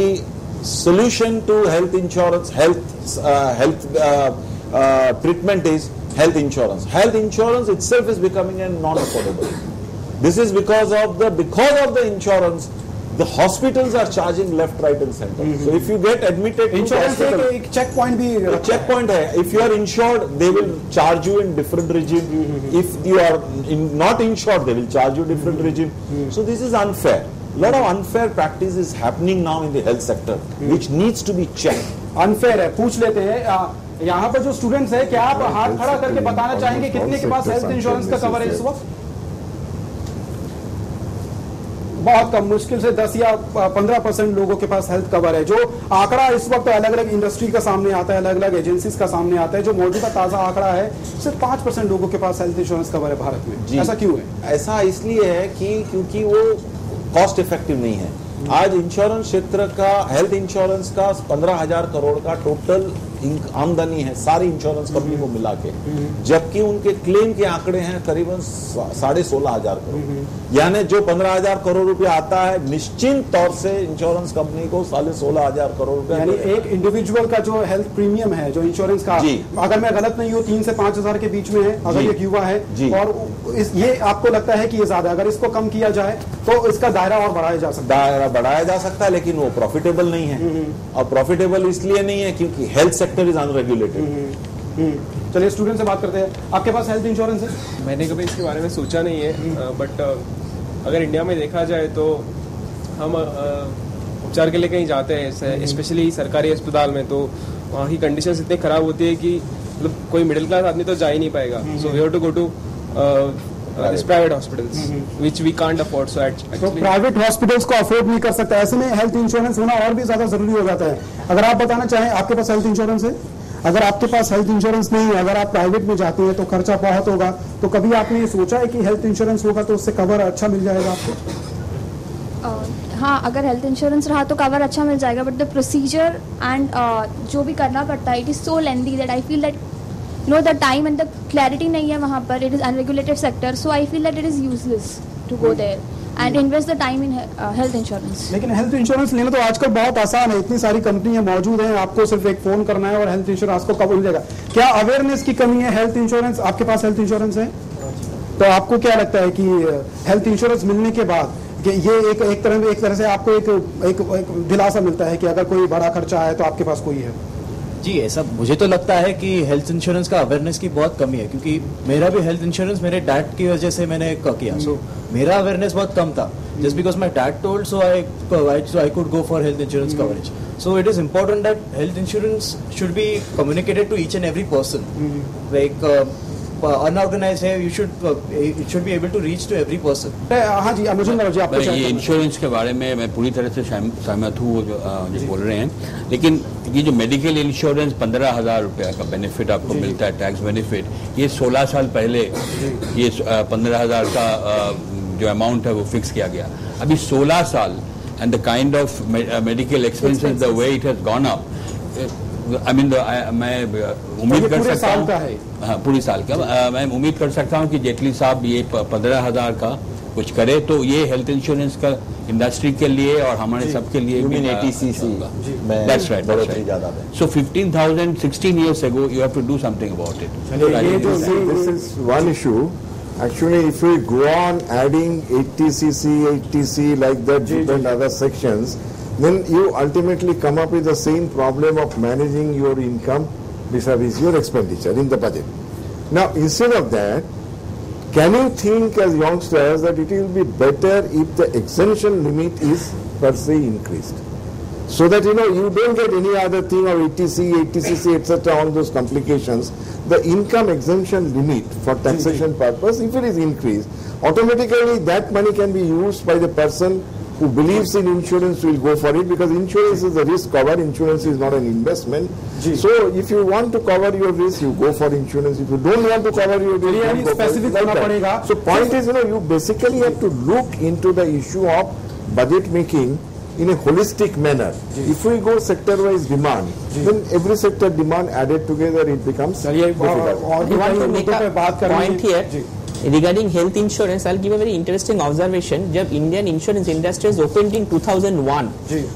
solution to health insurance, health treatment is health insurance. Health insurance itself is becoming a non-affordable. This is because of the insurance, the hospitals are charging left, right, and center. So if you get admitted, insurance एक checkpoint भी checkpoint है. If you are insured, they will charge you in different regime. If you are not insured, they will charge you different regime. So this is unfair. Lot of unfair practice is happening now in the health sector, which needs to be checked. Unfair है, पूछ लेते हैं यहाँ पर जो students है, क्या आप हाथ खड़ा करके बताना चाहेंगे कितने के पास हेल्थ इंश्योरेंस का कवर है इस वक्त? बहुत कम, मुश्किल से 10 या 15% लोगों के पास हेल्थ कवर है। जो आंकड़ा इस वक्त अलग अलग इंडस्ट्री का सामने आता है, अलग अलग एजेंसीज का सामने आता है, जो मौजूदा ताजा आंकड़ा है सिर्फ 5% लोगों के पास हेल्थ इंश्योरेंस कवर है भारत में। ऐसा क्यों है? ऐसा इसलिए है कि क्योंकि वो कॉस्ट इफेक्टिव नहीं है। आज इंश्योरेंस क्षेत्र का, हेल्थ इंश्योरेंस का 15,000 करोड़ का टोटल आमदनी है सारी इंश्योरेंस कंपनी को मिला के, जबकि उनके क्लेम के आंकड़े हैं करीबन 16,500 करोड़। यानी जो 15,000 करोड़ रुपया आता है निश्चिंत तौर से इंश्योरेंस कंपनी को 16,500 करोड़ रुपया, यानी एक इंडिविजुअल का जो हेल्थ प्रीमियम है जो इंश्योरेंस का, अगर मैं गलत नहीं हूँ 3 से 5,000 के बीच में है अगर एक युवा है, और ये आपको लगता है कि ये ज्यादा, अगर इसको कम किया जाए तो इसका दायरा और बढ़ाया जा सकता है? दायरा बढ़ाया जा सकता है, लेकिन वो प्रॉफिटेबल नहीं है। और प्रॉफिटेबल इसलिए नहीं है क्योंकि हेल्थ सेक्टर इज अनरेगुलेटेड। चलिए स्टूडेंट से बात करते हैं, आपके पास हेल्थ इंश्योरेंस है? मैंने कभी इसके बारे में सोचा नहीं है, बट अगर इंडिया में देखा जाए तो हम उपचार के लिए कहीं जाते हैं, स्पेशली सरकारी अस्पताल में, तो वहाँ की कंडीशंस इतनी खराब होती है कि मतलब कोई मिडिल क्लास आदमी तो जा ही नहीं पाएगा। So we have to go to private hospitals which we can't afford. So actually private hospitals को अफोर्ड नहीं कर सकता, ऐसे में हेल्थ इंश्योरेंस होना और भी ज्यादा जरूरी हो जाता है। अगर आप बताना चाहें, आपके पास हेल्थ इंश्योरेंस है? अगर आपके पास हेल्थ इंश्योरेंस नहीं है, अगर आप प्राइवेट में जाते हैं तो खर्चा बहुत होगा, तो कभी आपने ये सोचा है कि हेल्थ इंश्योरेंस होगा तो उससे कवर अच्छा मिल जाएगा आपको? हाँ, अगर हेल्थ इंश्योरेंस रहा तो कवर अच्छा मिल जाएगा, बट द प्रोसीजर एंड जो भी करना पड़ता है, it is so lengthy that I feel that no the time and the clarity नहीं है वहाँ पर। It is unregulated sector, so I feel that it is useless to go there and invest the time in health insurance. लेकिन health insurance लेना तो आजकल बहुत आसान है, इतनी सारी कंपनियां मौजूद हैं, आपको सिर्फ एक फोन करना है और हेल्थ इंश्योरेंस को कवर मिल जाएगा। क्या अवेयरनेस की कमी है हेल्थ इंश्योरेंस? आपके पास हेल्थ इंश्योरेंस है तो आपको क्या लगता है कि हेल्थ इंश्योरेंस मिलने के बाद ये एक तरह से आपको एक दिलासा मिलता है कि अगर कोई बड़ा खर्चा आए तो आपके पास कोई है। जी ऐसा मुझे तो लगता है कि हेल्थ इंश्योरेंस का अवेयरनेस की बहुत कमी है, क्योंकि मेरा भी हेल्थ इंश्योरेंस मेरे डैड की वजह से मैंने किया, सो मेरा अवेयरनेस बहुत कम था, just because my dad told so I could go for health insurance coverage. So it is important that health insurance should be communicated to each and every person. Like unorganized है, it should be able to reach to every person. हाँ जी, आपको ये insurance के बारे में मैं पूरी तरह से सहमत हूँ जो बोल रहे हैं, लेकिन ये जो मेडिकल इंश्योरेंस 15,000 रुपये का बेनिफिट आपको मिलता है, टैक्स बेनिफिट, ये 16 साल पहले ये 15,000 का जो अमाउंट है वो फिक्स किया गया। अभी 16 साल and the kind of medical expenses, the way it has gone up, I mean, मैं उम्मीद कर सकता हूँ, हाँ पूरी साल का, मैं उम्मीद कर सकता हूँ कि जेटली साहब ये 15,000 का कुछ करे तो ये हेल्थ इंश्योरेंस का इंडस्ट्री के लिए और हमारे सबके लिए भी that's right. So 15,000 16 years ago you have to do something about it. This is one issue. Actually, if we go on adding 80cc, 80c like that, different other sections, then you ultimately come up with the same problem of managing your income vis-a-vis your expenditure in the budget. Now, instead of that, can you think as youngsters that it will be better if the exemption limit is per se increased? So that you don't get any other thing of 80c, 80cc, etc., all those complications. The income exemption limit for taxation purpose, if it is increased, automatically that money can be used by the person who believes in insurance will go for it, because insurance is a risk cover, insurance is not an investment. So if you want to cover your risk, you go for insurance. If you don't want to cover your risk, you go for it. So point is, you basically have to look into the issue of budget making in a holistic manner. If we go sector-wise demand, then every sector demand added together, it becomes difficult. I want to make a point here regarding health insurance. I'll give a very interesting observation. जब Indian insurance industry is opened in 2001,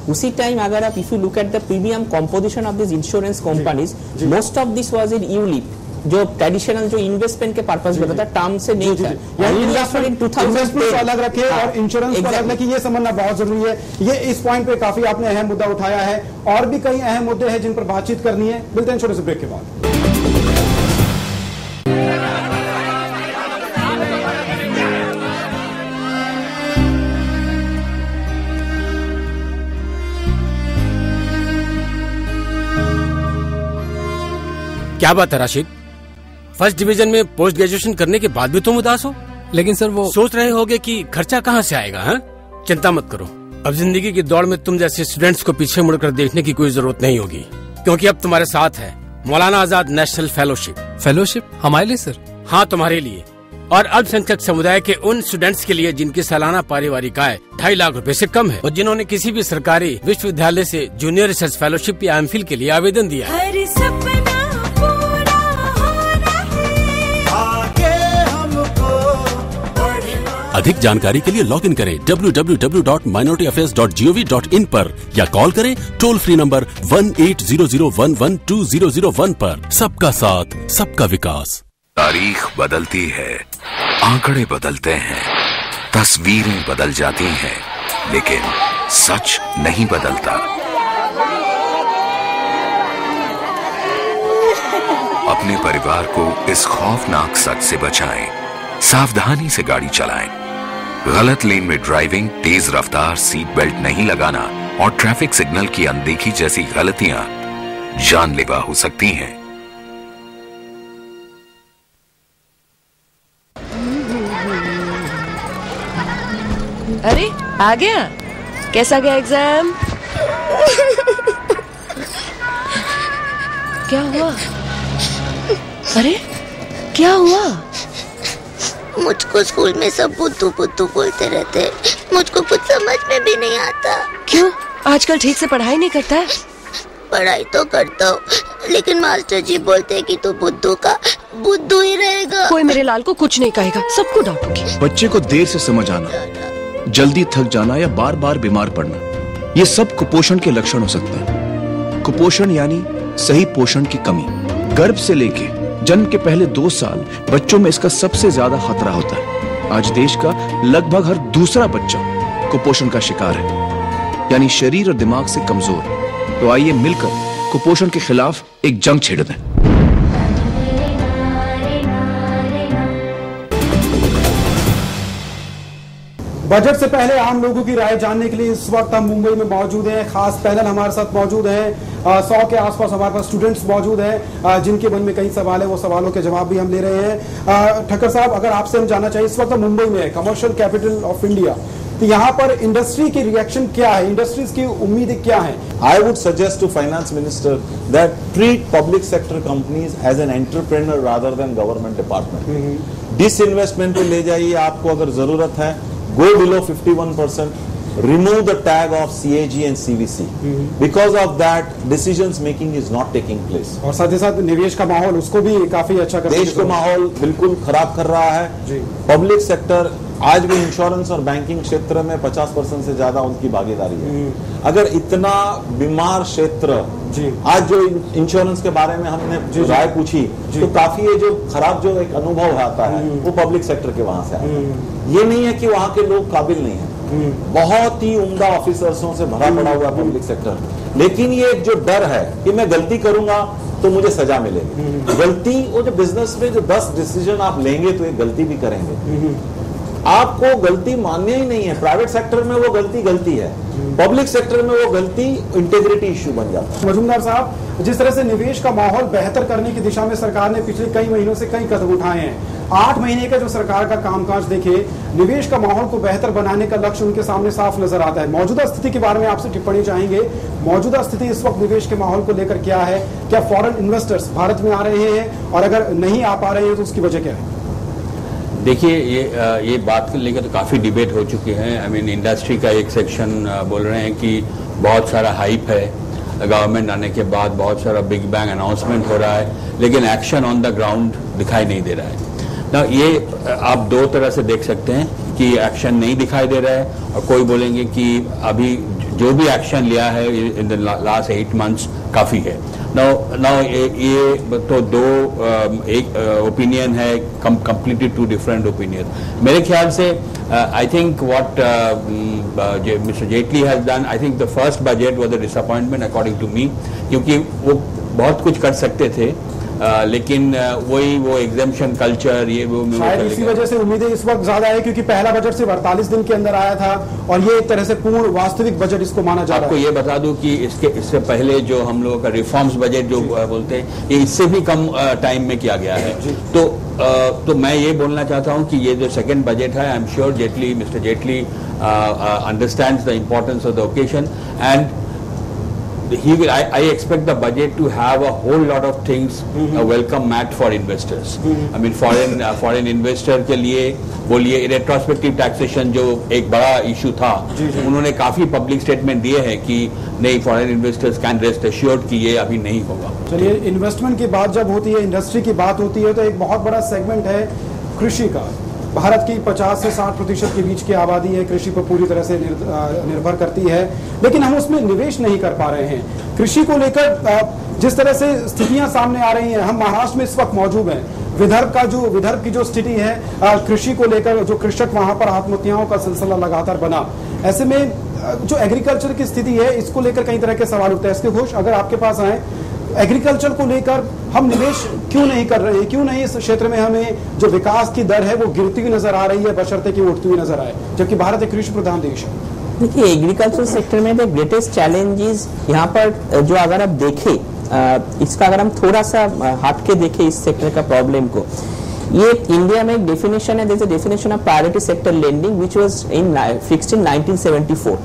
उसी time अगर आप if you look at the premium composition of these insurance companies, most of this was in ULIP, जो traditional जो investment के purpose में था, term से नहीं था। इन्वेस्टमेंट अलग रखे और इंश्योरेंस को अलग रखे, ये समझना बहुत जरूरी है। ये इस पॉइंट पे काफी आपने अहम मुद्दा उठाया है, और भी कई अहम मुद्दे हैं जिन पर बातचीत करनी है। मिलते हैं छोटे से ब्रेक के बाद। क्या बात है राशिद, फर्स्ट डिवीजन में पोस्ट ग्रेजुएशन करने के बाद भी तुम उदास हो? लेकिन सर वो सोच रहे होगे कि खर्चा कहाँ से आएगा? हाँ, चिंता मत करो, अब जिंदगी की दौड़ में तुम जैसे स्टूडेंट्स को पीछे मुड़कर देखने की कोई जरूरत नहीं होगी, क्योंकि अब तुम्हारे साथ है Maulana Azad national fellowship. Fellowship हमारे लिए सर? हाँ, तुम्हारे लिए और अल्पसंख्यक समुदाय के उन स्टूडेंट्स के लिए जिनकी सालाना पारिवारिक आय 2.5 लाख रुपए से कम है और जिन्होंने किसी भी सरकारी विश्वविद्यालय से जूनियर रिसर्च फेलोशिप या एमफिल के लिए आवेदन दिया है। अधिक जानकारी के लिए लॉग इन करें www.minorityAffairs.gov.in पर या कॉल करें टोल फ्री नंबर 1800112001 पर। सबका साथ, सबका विकास। तारीख बदलती है, आंकड़े बदलते हैं, तस्वीरें बदल जाती हैं, लेकिन सच नहीं बदलता। अपने परिवार को इस खौफनाक सच से बचाएं, सावधानी से गाड़ी चलाएं। गलत लेन में ड्राइविंग, तेज रफ्तार, सीट बेल्ट नहीं लगाना और ट्रैफिक सिग्नल की अनदेखी जैसी गलतियां जानलेवा हो सकती हैं। अरे आ गया, कैसा गया एग्जाम? क्या हुआ? अरे क्या हुआ? मुझको स्कूल में सब बुद्धू बुद्धू बोलते रहते हैं, मुझको कुछ समझ में भी नहीं आता। क्यों, आजकल ठीक से पढ़ाई नहीं करता है? पढ़ाई तो करता हूँ, लेकिन मास्टर जी बोलते हैं कि तू बुद्धू का बुद्धू ही रहेगा। कोई मेरे लाल को कुछ नहीं कहेगा, सबको डांटूंगी। बच्चे को देर से समझ आना, जल्दी थक जाना या बार बार बीमार पड़ना, ये सब कुपोषण के लक्षण हो सकते हैं। कुपोषण यानी सही पोषण की कमी। गर्भ से लेके जन्म के पहले 2 साल बच्चों में इसका सबसे ज्यादा खतरा होता है। आज देश का लगभग हर दूसरा बच्चा कुपोषण का शिकार है, यानी शरीर और दिमाग से कमजोर। तो आइए मिलकर कुपोषण के खिलाफ एक जंग छेड़ दें। बजट से पहले आम लोगों की राय जानने के लिए इस वक्त हम मुंबई में मौजूद हैं। खास पैनल हमारे साथ मौजूद है। 100 के आसपास हमारे पास स्टूडेंट्स मौजूद हैं जिनके मन में कई सवाल है, वो सवालों के जवाब भी हम ले रहे हैं। ठक्कर साहब, अगर आपसे हम जानना चाहिए, इस वक्त हम मुंबई में है, कमर्शियल कैपिटल ऑफ इंडिया, तो यहाँ पर इंडस्ट्री की रिएक्शन क्या है, इंडस्ट्रीज की उम्मीदें क्या है? I would suggest to finance minister that treat public sector companies as an entrepreneur rather than government department. Disinvestment पे ले जाइए, आपको अगर जरूरत है go below 51%, remove the tag of CAG and CVC. Because of that, decisions making is not taking place. और साथ ही साथ निवेश का माहौल उसको भी काफी अच्छा कर, देश का माहौल बिल्कुल खराब कर रहा है। पब्लिक सेक्टर आज भी इंश्योरेंस और बैंकिंग क्षेत्र में 50% से ज्यादा उनकी भागीदारी है। अगर इतना बीमार क्षेत्र, आज जो इंश्योरेंस के बारे में हमने राय पूछी, तो काफी ये जो खराब जो एक अनुभव आता है वो पब्लिक सेक्टर के वहां से आता है। ये नहीं है कि वहां के लोग काबिल नहीं है, बहुत ही उम्दा ऑफिसर्सों से भरा पड़ा हुआ पब्लिक सेक्टर, लेकिन ये जो डर है कि मैं गलती करूंगा तो मुझे सजा मिलेगी। गलती, वो जो बिजनेस में जो 10 डिसीजन आप लेंगे तो एक गलती भी करेंगे, आपको गलती माननी ही नहीं है। प्राइवेट सेक्टर में वो गलती है, पब्लिक सेक्टर में वो गलती इंटेग्रिटी इश्यू बन जाता है। मजूमदार साहब, जिस तरह से निवेश का माहौल बेहतर करने की दिशा में सरकार ने पिछले कई महीनों से कई कदम उठाए हैं, 8 महीने का जो सरकार का कामकाज देखे, निवेश का माहौल को बेहतर बनाने का लक्ष्य उनके सामने साफ नजर आता है। मौजूदा स्थिति के बारे में आपसे टिप्पणी चाहेंगे। मौजूदा स्थिति इस वक्त निवेश के माहौल को लेकर क्या है? क्या फॉरेन इन्वेस्टर्स भारत में आ रहे हैं, और अगर नहीं आ पा रहे हैं तो उसकी वजह क्या है? देखिए, ये बात को लेकर तो काफ़ी डिबेट हो चुकी है। आई मीन, इंडस्ट्री का एक सेक्शन बोल रहे हैं कि बहुत सारा हाइप है, गवर्नमेंट आने के बाद बहुत सारा बिग बैंग अनाउंसमेंट हो रहा है, लेकिन एक्शन ऑन द ग्राउंड दिखाई नहीं दे रहा है ना। ये आप दो तरह से देख सकते हैं कि एक्शन नहीं दिखाई दे रहा है, और कोई बोलेंगे कि अभी जो भी एक्शन लिया है इन द लास्ट 8 मंथ्स काफ़ी है। नाउ ये तो दो एक ओपिनियन है, कंप्लीटली टू डिफरेंट ओपिनियन। मेरे ख्याल से I think what mister Jaitley has done, I think the first budget was a disappointment according to me, क्योंकि वो बहुत कुछ कर सकते थे, लेकिन वही वो एग्जाम्शन कल्चर, ये वो शायद इसी वजह से उम्मीदें इस वक्त ज्यादा है, क्योंकि पहला बजट सिर्फ 48 दिन के अंदर आया था, और ये एक तरह से पूर्ण वास्तविक बजट इसको माना जा रहा है। आपको ये बता दूं कि इससे पहले जो हम लोगों का रिफॉर्म्स बजट जो बोलते हैं, ये इससे भी कम टाइम में किया गया है। तो मैं ये बोलना चाहता हूँ कि ये जो सेकेंड बजट है, I am sure mister Jaitley understands the importance of the occasion, and I expect the budget to have a whole lot of things, a welcome mat for investors. I mean, foreign investor के लिए बोलिए, retrospective taxation जो एक बड़ा issue था, उन्होंने काफी public statement दिए हैं कि नहीं, foreign investors can rest assured कि ये अभी नहीं होगा। चलिए, इन्वेस्टमेंट की बात जब होती है, इंडस्ट्री की बात होती है, तो एक बहुत बड़ा सेगमेंट है कृषि का। भारत की 50 से 60% के बीच की आबादी है, कृषि पर पूरी तरह से निर्भर करती है, लेकिन हम उसमें निवेश नहीं कर पा रहे हैं। कृषि को लेकर जिस तरह से स्थितियां सामने आ रही हैं, हम महाराष्ट्र में इस वक्त मौजूद हैं, विदर्भ की जो स्थिति है कृषि को लेकर, जो कृषक वहां पर आत्महत्याओं का सिलसिला लगातार बना, ऐसे में जो एग्रीकल्चर की स्थिति है, इसको लेकर कई तरह के सवाल उठते हैं। इसके घोष अगर आपके पास आए, एग्रीकल्चर को लेकर हम निवेश क्यों नहीं कर रहे हैं, क्यों नहीं इस क्षेत्र में हमें जो विकास की दर है वो गिरती हुई नजर आ रही है, बशर्ते कि उठती हुई नजर आए, जबकि भारत एक कृषि प्रधान देश है। देखिए, एग्रीकल्चर सेक्टर में द ग्रेटेस्ट चैलेंजेस यहाँ पर जो अगर आप देखें, इसका अगर हम थोड़ा सा हट के देखें इस सेक्टर का प्रॉब्लम को, ये इंडिया में एक डेफिनेशन है, there is a definition of priority sector lending which was fixed in 1974.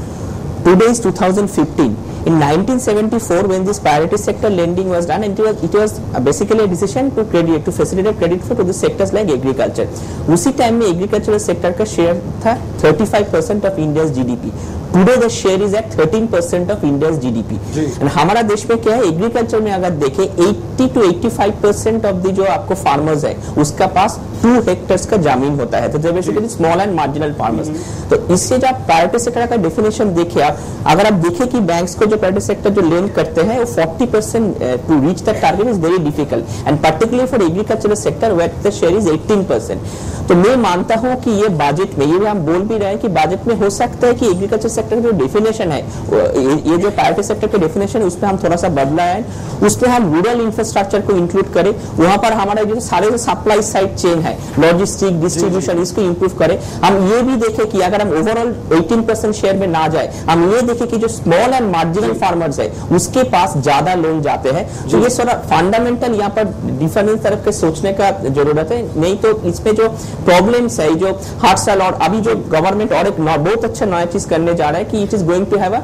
Today is 2015. In 1974, when this priority sector lending was done, it was basically a decision to facilitate credit to the sectors like agriculture. उसी time में agricultural sector का share था 35% of India's GDP. Today the share is at 13% of India's GDP. And हमारा देश में क्या है, agriculture में अगर देखें 80 to 85% ऑफ द जो आपको फार्मर्स है, उसका पास 2 हेक्टेयर्स का जमीन होता है, तो basically small and marginal farmers. तो इससे जो आप प्रायोरिटी सेक्टर का डेफिनेशन देखिए, अगर आप देखें कि बैंक्स को जो प्रायोरिटी सेक्टर जो लेन करते हैं वो 40% to reach the target is very difficult, and particularly for agricultural sector where the share is 18%। तो मैं मानता हूं कि ये बजट में, ये हम बोल भी रहे हैं कि बजट में हो सकता है कि एग्रीकल्चर सेक्टर का जो डेफिनेशन है, ये जो प्रायोरिटी सेक्टर का डेफिनेशन है उसमें हम थोड़ा सा बदला है, उसमें हम रूरल इंफ्रास्ट्रक्चर को इंक्लूड करें, वहां पर हमारा जो सारे सप्लाई साइड चेन है, लॉजिस्टिक, डिस्ट्रीब्यूशन, इसको इंप्रूव करें। हम ये भी देखें कि अगर हम ओवरऑल 18% शेयर में ना जाए, हम ये देखें कि जो स्मॉल एंड मार्जिनल फार्मर्स है उसके पास ज्यादा लोन जाते हैं। तो ये थोड़ा फंडामेंटल यहाँ पर डिफरेंस तरफ के सोचने का जरूरत है, नहीं तो इसमें जो प्रॉब्लम्स है, जो हार्ड सेल, और अभी जो गवर्नमेंट और एक बहुत अच्छा नया चीज करने जा रहा है कि it is going to have a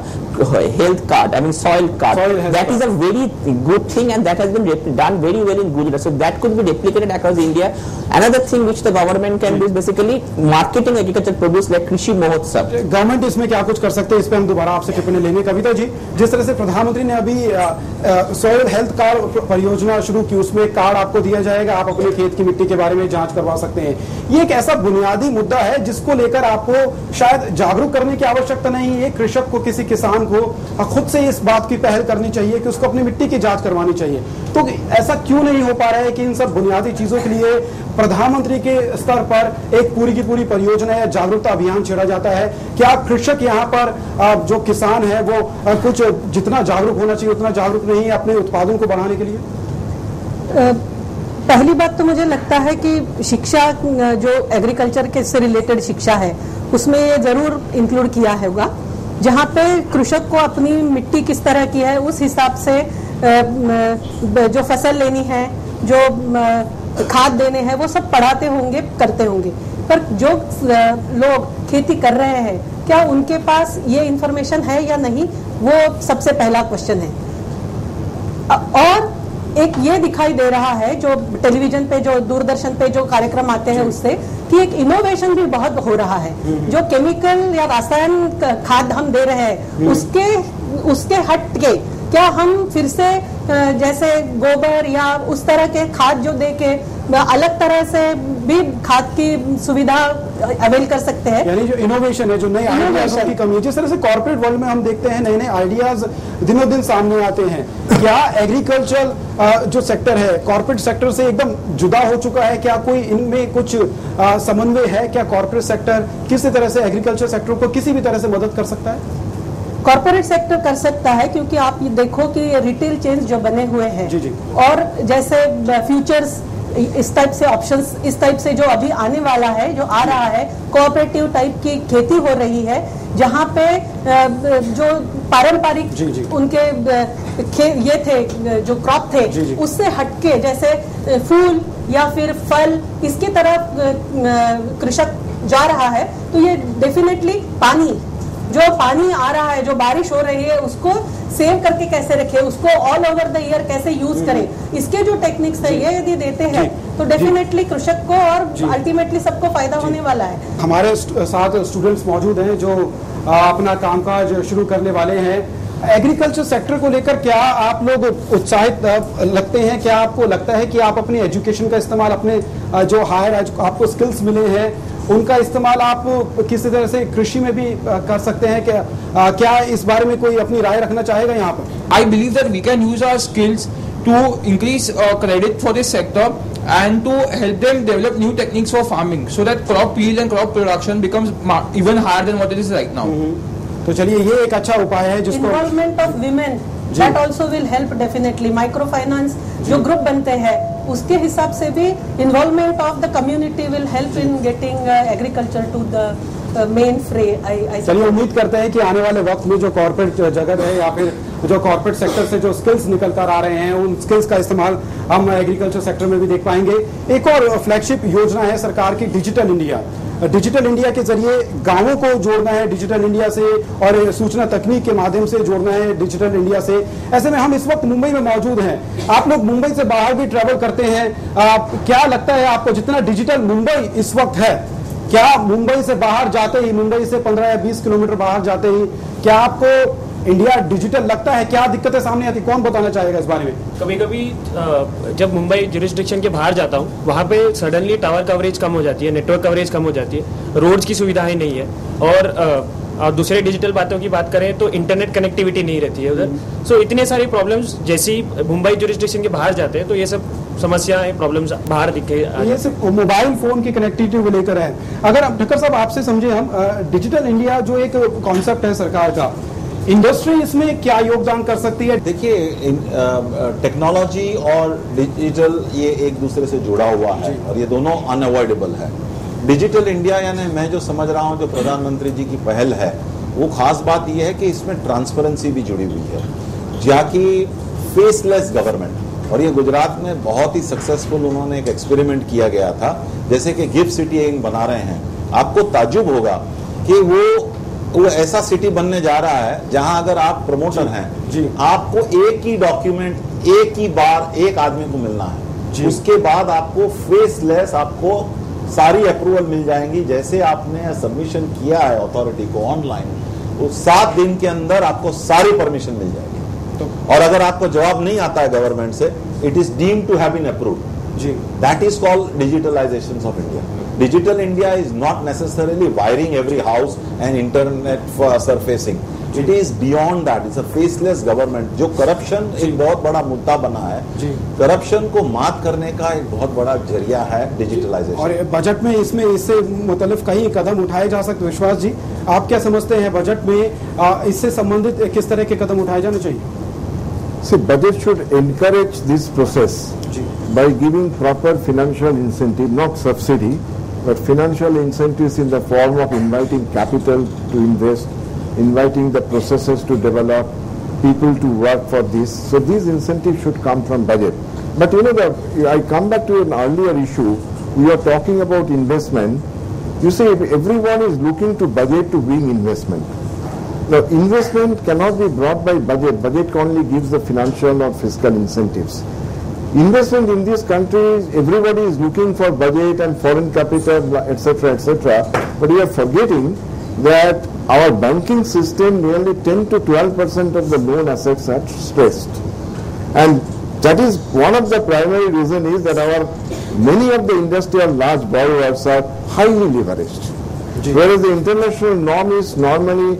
health card, I mean soil card, that is a very good thing and that has been done very well in Gujarat, so that could be replicated across India. Another thing which the government can do is basically marketing agricultural produce like कृषि महोत्सव। Government इसमें क्या कुछ कर सकते हैं, इस पे हम दोबारा आपसे टिप्पणी लेंगे। कविता जी, जिस तरह से प्रधानमंत्री ने अभी सॉइल हेल्थ कार्ड परियोजना शुरू की, उसमें कार्ड आपको दिया जाएगा, आप अपने खेत की मिट्टी के बारे में जांच करवा सकते हैं। ये एक ऐसा बुनियादी मुद्दा है जिसको लेकर आपको शायद जागरूक करने की आवश्यकता नहीं है। कृषक को, किसी किसान को खुद से इस बात की पहल करनी चाहिए कि उसको अपनी मिट्टी की जांच करवानी चाहिए। तो ऐसा क्यों नहीं हो पा रहा है कि इन सब बुनियादी चीजों के लिए प्रधानमंत्री के स्तर पर एक पूरी की पूरी परियोजना या जागरूकता अभियान छेड़ा जाता है? क्या कृषक यहाँ पर जो किसान है वो कुछ जितना जागरूक होना चाहिए उतना जागरूक नहीं है अपने उत्पादन को बढ़ाने के लिए? पहली बात तो मुझे लगता है कि शिक्षा, जो एग्रीकल्चर के से रिलेटेड शिक्षा है, उसमें ये जरूर इंक्लूड किया होगा, जहाँ पे कृषक को अपनी मिट्टी किस तरह की है उस हिसाब से जो फसल लेनी है, जो खाद देने हैं, वो सब पढ़ाते होंगे, करते होंगे। पर जो लोग खेती कर रहे हैं, क्या उनके पास ये इंफॉर्मेशन है या नहीं, वो सबसे पहला क्वेश्चन है। और एक ये दिखाई दे रहा है जो टेलीविजन पे, जो दूरदर्शन पे जो कार्यक्रम आते हैं उससे, कि एक इनोवेशन भी बहुत हो रहा है। जो केमिकल या रसायन खाद हम दे रहे हैं उसके हट के क्या हम फिर से जैसे गोबर या उस तरह के खाद जो दे के अलग तरह से भी खाद की सुविधा अवेल कर सकते हैं। यानी जो इनोवेशन है, जो नए आइडियाज की कमी है, जिस तरह से कॉर्पोरेट वर्ल्ड में हम देखते हैं नए नए आइडियाज दिनों दिन सामने आते हैं, क्या एग्रीकल्चर जो सेक्टर है कॉर्पोरेट सेक्टर से एकदम जुदा हो चुका है? क्या कोई इनमें कुछ समन्वय है? क्या कॉर्पोरेट सेक्टर किसी तरह से एग्रीकल्चर सेक्टर को किसी भी तरह से मदद कर सकता है? कॉर्पोरेट सेक्टर कर सकता है, क्योंकि आप ये देखो कि रिटेल चेन्स जो बने हुए हैं, और जैसे फ्यूचर्स, इस टाइप से ऑप्शंस, इस टाइप से जो अभी आने वाला है, जो आ रहा है, कोऑपरेटिव टाइप की खेती हो रही है, जहाँ पे जो पारंपरिक उनके ये थे, जो क्रॉप थे, उससे हटके जैसे फूल या फिर फल, इसकी तरफ कृषक जा रहा है। तो ये डेफिनेटली जो पानी आ रहा है, जो बारिश हो रही है, उसको सेव करके कैसे रखें, उसको ऑल ओवर द ईयर कैसे यूज करें, इसके जो टेक्निक्स है ये यदि देते हैं तो डेफिनेटली कृषक को और अल्टीमेटली सबको फायदा होने वाला है। हमारे साथ स्टूडेंट्स मौजूद हैं जो अपना कामकाज शुरू करने वाले हैं। एग्रीकल्चर सेक्टर को लेकर क्या आप लोग उत्साहित लगते हैं? क्या आपको लगता है कि आप अपनी एजुकेशन का इस्तेमाल, अपने जो हायर आपको स्किल्स मिले हैं उनका इस्तेमाल आप किसी तरह से कृषि में भी कर सकते हैं? क्या इस बारे में कोई अपनी राय रखना चाहेगा यहाँ पर? I believe that we can use our skills to increase credit for this sector and to help them develop new techniques for farming so that crop yield and crop production becomes even higher than what it is right now. तो चलिए ये एक अच्छा उपाय है जिसको involvement of women, that also will help definitely. Micro finance जो group बनते हैं उसके हिसाब से भी involvement of the community will help in getting agriculture to the main fray. चलिए उम्मीद करते हैं कि आने वाले वक्त में जो कॉर्पोरेट जगत है या फिर जो कॉर्पोरेट सेक्टर से जो स्किल्स निकल कर आ रहे हैं उन स्किल्स का इस्तेमाल हम एग्रीकल्चर सेक्टर में भी देख पाएंगे। एक और फ्लैगशिप योजना है सरकार की, डिजिटल इंडिया। डिजिटल इंडिया के जरिए गांवों को जोड़ना है डिजिटल इंडिया से, और सूचना तकनीक के माध्यम से जोड़ना है डिजिटल इंडिया से। ऐसे में हम इस वक्त मुंबई में मौजूद हैं। आप लोग मुंबई से बाहर भी ट्रैवल करते हैं, क्या लगता है आपको जितना डिजिटल मुंबई इस वक्त है, क्या मुंबई से बाहर जाते ही, मुंबई से 15 या 20 किलोमीटर बाहर जाते ही, क्या आपको इंडिया डिजिटल लगता है, क्या दिक्कतें सामने आती, कौन बताना चाहेगा इस बारे में? कभी कभी जब मुंबई जुरिस्डिक्शन के बाहर जाता हूँ वहाँ पे सडनली टावर कवरेज कम हो जाती है, नेटवर्क कवरेज कम हो जाती है, रोड्स की सुविधाएं नहीं है, और दूसरे डिजिटल बातों की बात करें तो इंटरनेट कनेक्टिविटी नहीं रहती है उधर। सो इतने सारी प्रॉब्लम्स जैसे ही मुंबई जुरिस्डिक्शन के बाहर जाते हैं तो ये सब समस्याएं, प्रॉब्लम्स बाहर दिखे। ये सिर्फ मोबाइल फोन की कनेक्टिविटी को लेकर है। अगर ठक्कर साहब आपसे समझे हम, डिजिटल इंडिया जो एक कॉन्सेप्ट है सरकार का, इंडस्ट्री इसमें क्या योगदान कर सकती है? देखिए, टेक्नोलॉजी और डिजिटल ये एक दूसरे से जुड़ा हुआ है और ये दोनों अनअवॉइडेबल है। डिजिटल इंडिया यानी मैं जो समझ रहा हूँ जो प्रधानमंत्री जी की पहल है, वो खास बात ये है कि इसमें ट्रांसपेरेंसी भी जुड़ी हुई है, जाकि फेसलेस गवर्नमेंट। और ये गुजरात में बहुत ही सक्सेसफुल उन्होंने एक एक्सपेरिमेंट किया गया था, जैसे कि गिफ्ट सिटी बना रहे हैं। आपको ताज्जुब होगा कि वो ऐसा सिटी बनने जा रहा है जहां अगर आप प्रमोटर हैं आपको एक ही डॉक्यूमेंट एक ही बार एक आदमी को मिलना है, उसके बाद आपको फेसलेस आपको सारी अप्रूवल मिल जाएंगी। जैसे आपने सबमिशन किया है अथॉरिटी को ऑनलाइन, तो 7 दिन के अंदर आपको सारी परमिशन मिल जाएगी। और अगर आपको जवाब नहीं आता है गवर्नमेंट से, it is deemed to have been approved. That is called digitalization of India. Digital India is not necessarily wiring every house and internet for surfacing. It is beyond that. It's a faceless government. जो corruption एक बहुत बड़ा मुद्दा बना है, corruption को मात करने का एक बहुत बड़ा जरिया है डिजिटलाइजेशन। और बजट में इससे मुतल्लिफ कई कदम उठाए जा सकते। विश्वास जी, आप क्या समझते हैं बजट में इससे संबंधित किस तरह के कदम उठाए जाने चाहिए? See, budget should encourage this process by giving proper financial incentive, not subsidy, but financial incentives in the form of inviting capital to invest, inviting the processes to develop, people to work for this. So these incentives should come from budget. But you know, I come back to an earlier issue. We are talking about investment. You see, if everyone is looking to budget to bring investment. Now, investment cannot be brought by budget. Budget only gives the financial or fiscal incentives. Investment in these countries, everybody is looking for budget and foreign capital, etc., etc. But we are forgetting that our banking system, nearly 10 to 12% of the loan assets are stressed. And that is one of the primary reasons is that many of the industrial large borrowers are highly leveraged. Whereas the international norm is normally,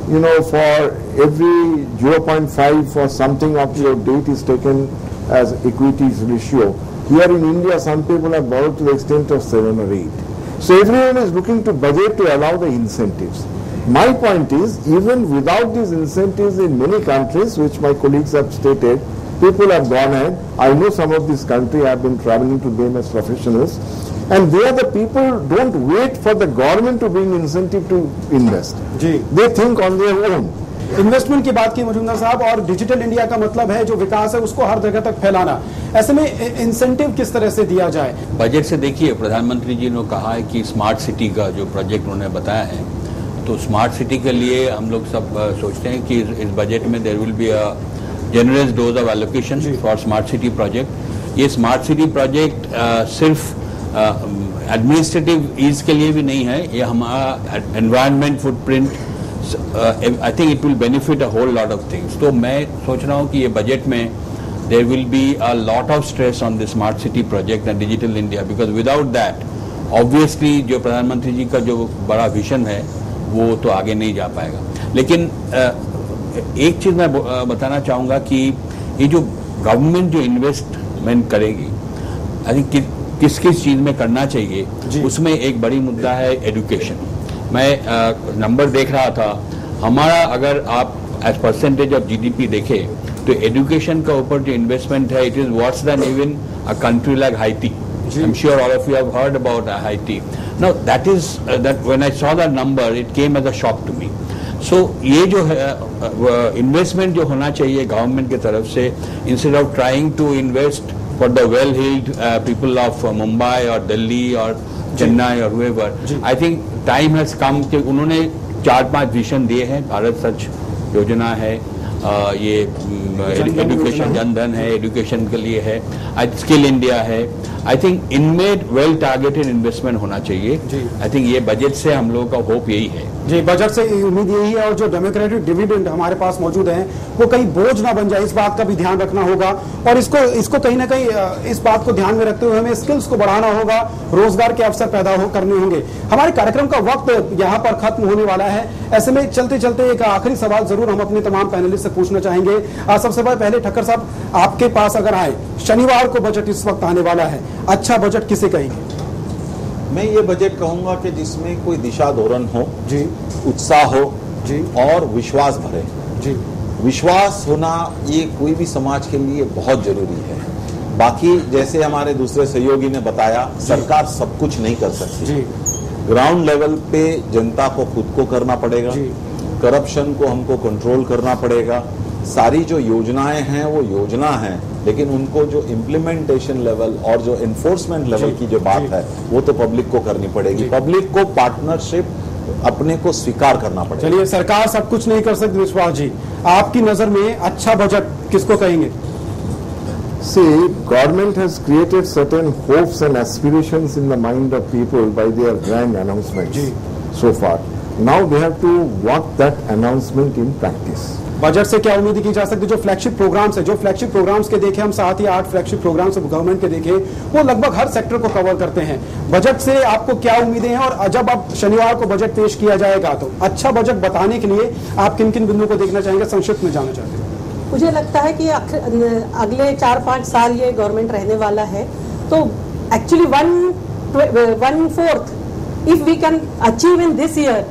you know, for every 0.5 or something of your debt is taken as equities ratio. Here in India, some people have borrowed to the extent of 7 or 8. So everyone is looking to budget to allow the incentives. My point is, even without these incentives in many countries, which my colleagues have stated, people have gone ahead. I know some of this country, I have been traveling to them as professionals. And there the people don't wait for the government to bring incentive to invest. They think on their own. Investment की बात की मजूमदार साहब, और digital India का मतलब है जो विकास है उसको हर जगह तक फैलाना। ऐसे में इंसेंटिव किस तरह से दिया जाए? बजट से देखिए, प्रधानमंत्री जी ने कहा है कि स्मार्ट सिटी का जो प्रोजेक्ट उन्होंने बताया है, तो स्मार्ट सिटी के लिए हम लोग सब सोचते हैं कि इस बजट में there will be a generous dose of allocation for smart city project. ये स्मार्ट सिटी प्रोजेक्ट सिर्फ एडमिनिस्ट्रेटिव ईज के लिए भी नहीं है, ये हमारा environment footprint, I think it will benefit a whole lot of things. तो मैं सोच रहा हूँ कि ये बजट में there will be a lot of stress on the smart city project and digital India, because without that obviously जो प्रधानमंत्री जी का जो बड़ा विजन है वो तो आगे नहीं जा पाएगा। लेकिन एक चीज मैं बताना चाहूँगा कि ये जो गवर्नमेंट जो इन्वेस्टमेंट करेगी, आई थिंक किस किस चीज में करना चाहिए, उसमें एक बड़ी मुद्दा है एजुकेशन। मैं नंबर देख रहा था, हमारा अगर आप एज परसेंटेज ऑफ जीडीपी देखें तो एजुकेशन का ऊपर जो इन्वेस्टमेंट है, it is worse than even a country like Haiti. I am sure all of you have heard about Haiti. Now that is that when I saw that number it came as a shock to me. So ये जो है investment जो होना चाहिए government की तरफ से, instead of trying to invest for the well-heeled people of Mumbai or Delhi or Chennai or whoever, I think time has come कि उन्होंने 4-5 विजन दिए हैं। भारत सच योजना है, ये एजुकेशन जनधन है, एजुकेशन के लिए है, स्किल इंडिया है। आई थिंक इनमें वेल टारगेटेड इन्वेस्टमेंट होना चाहिए। आई थिंक ये बजट से हम लोगों का होप यही है जी, बजट से उम्मीद यही है। और जो डेमोक्रेटिक डिविडेंड हमारे पास मौजूद है वो कहीं बोझ ना बन जाए, इस बात का भी ध्यान रखना होगा। और इसको कहीं ना कहीं इस बात को ध्यान में रखते हुए हमें स्किल्स को बढ़ाना होगा, रोजगार के अवसर पैदा करने होंगे। हमारे कार्यक्रम का वक्त यहाँ पर खत्म होने वाला है। ऐसे में चलते चलते एक आखिरी सवाल जरूर हम अपने तमाम पैनलिस्ट से पूछना चाहेंगे। सबसे पहले ठक्कर साहब, आपके पास अगर आए, शनिवार को बजट इस वक्त आने वाला है, अच्छा बजट किसे कहेंगे? मैं ये बजट कहूंगा कि जिसमें कोई दिशा धोरण हो जी, उत्साह हो जी, और विश्वास भरे जी। विश्वास होना ये कोई भी समाज के लिए बहुत जरूरी है। बाकी जैसे हमारे दूसरे सहयोगी ने बताया, सरकार सब कुछ नहीं कर सकती जी। ग्राउंड लेवल पे जनता को खुद को करना पड़ेगा, करप्शन को हमको कंट्रोल करना पड़ेगा। सारी जो योजनाएं हैं वो योजना है, लेकिन उनको जो इम्प्लीमेंटेशन लेवल और जो एनफोर्समेंट लेवल की जो बात है वो तो पब्लिक को करनी पड़ेगी। पब्लिक को पार्टनरशिप अपने को स्वीकार करना पड़ेगा। चलिए, सरकार सब कुछ नहीं कर सकती। विश्वास जी, आपकी नजर में अच्छा बजट किसको कहेंगे? See, government has created certain hopes and aspirations in the mind of people by their grand announcements so far. Now they have to work that announcement in practice. Budget से क्या उम्मीद की जा सकती है? जो फ्लैगशिप प्रोग्राम्स है, जो फ्लैगशिप प्रोग्राम्स के देखे हम 7 या 8 फ्लैगशिप प्रोग्राम्स गवर्नमेंट के देखे, वो लगभग हर सेक्टर को कवर करते हैं। बजट से आपको क्या उम्मीदें हैं? और जब अब शनिवार को बजट पेश किया जाएगा तो अच्छा बजट बताने के लिए आप किन किन बिंदुओं को देखना चाहेंगे, संक्षिप्त में जानना चाहते हैं? मुझे लगता है कि अगले 4-5 साल ये गवर्नमेंट रहने वाला है, तो actually 1/4 if we can achieve in this year,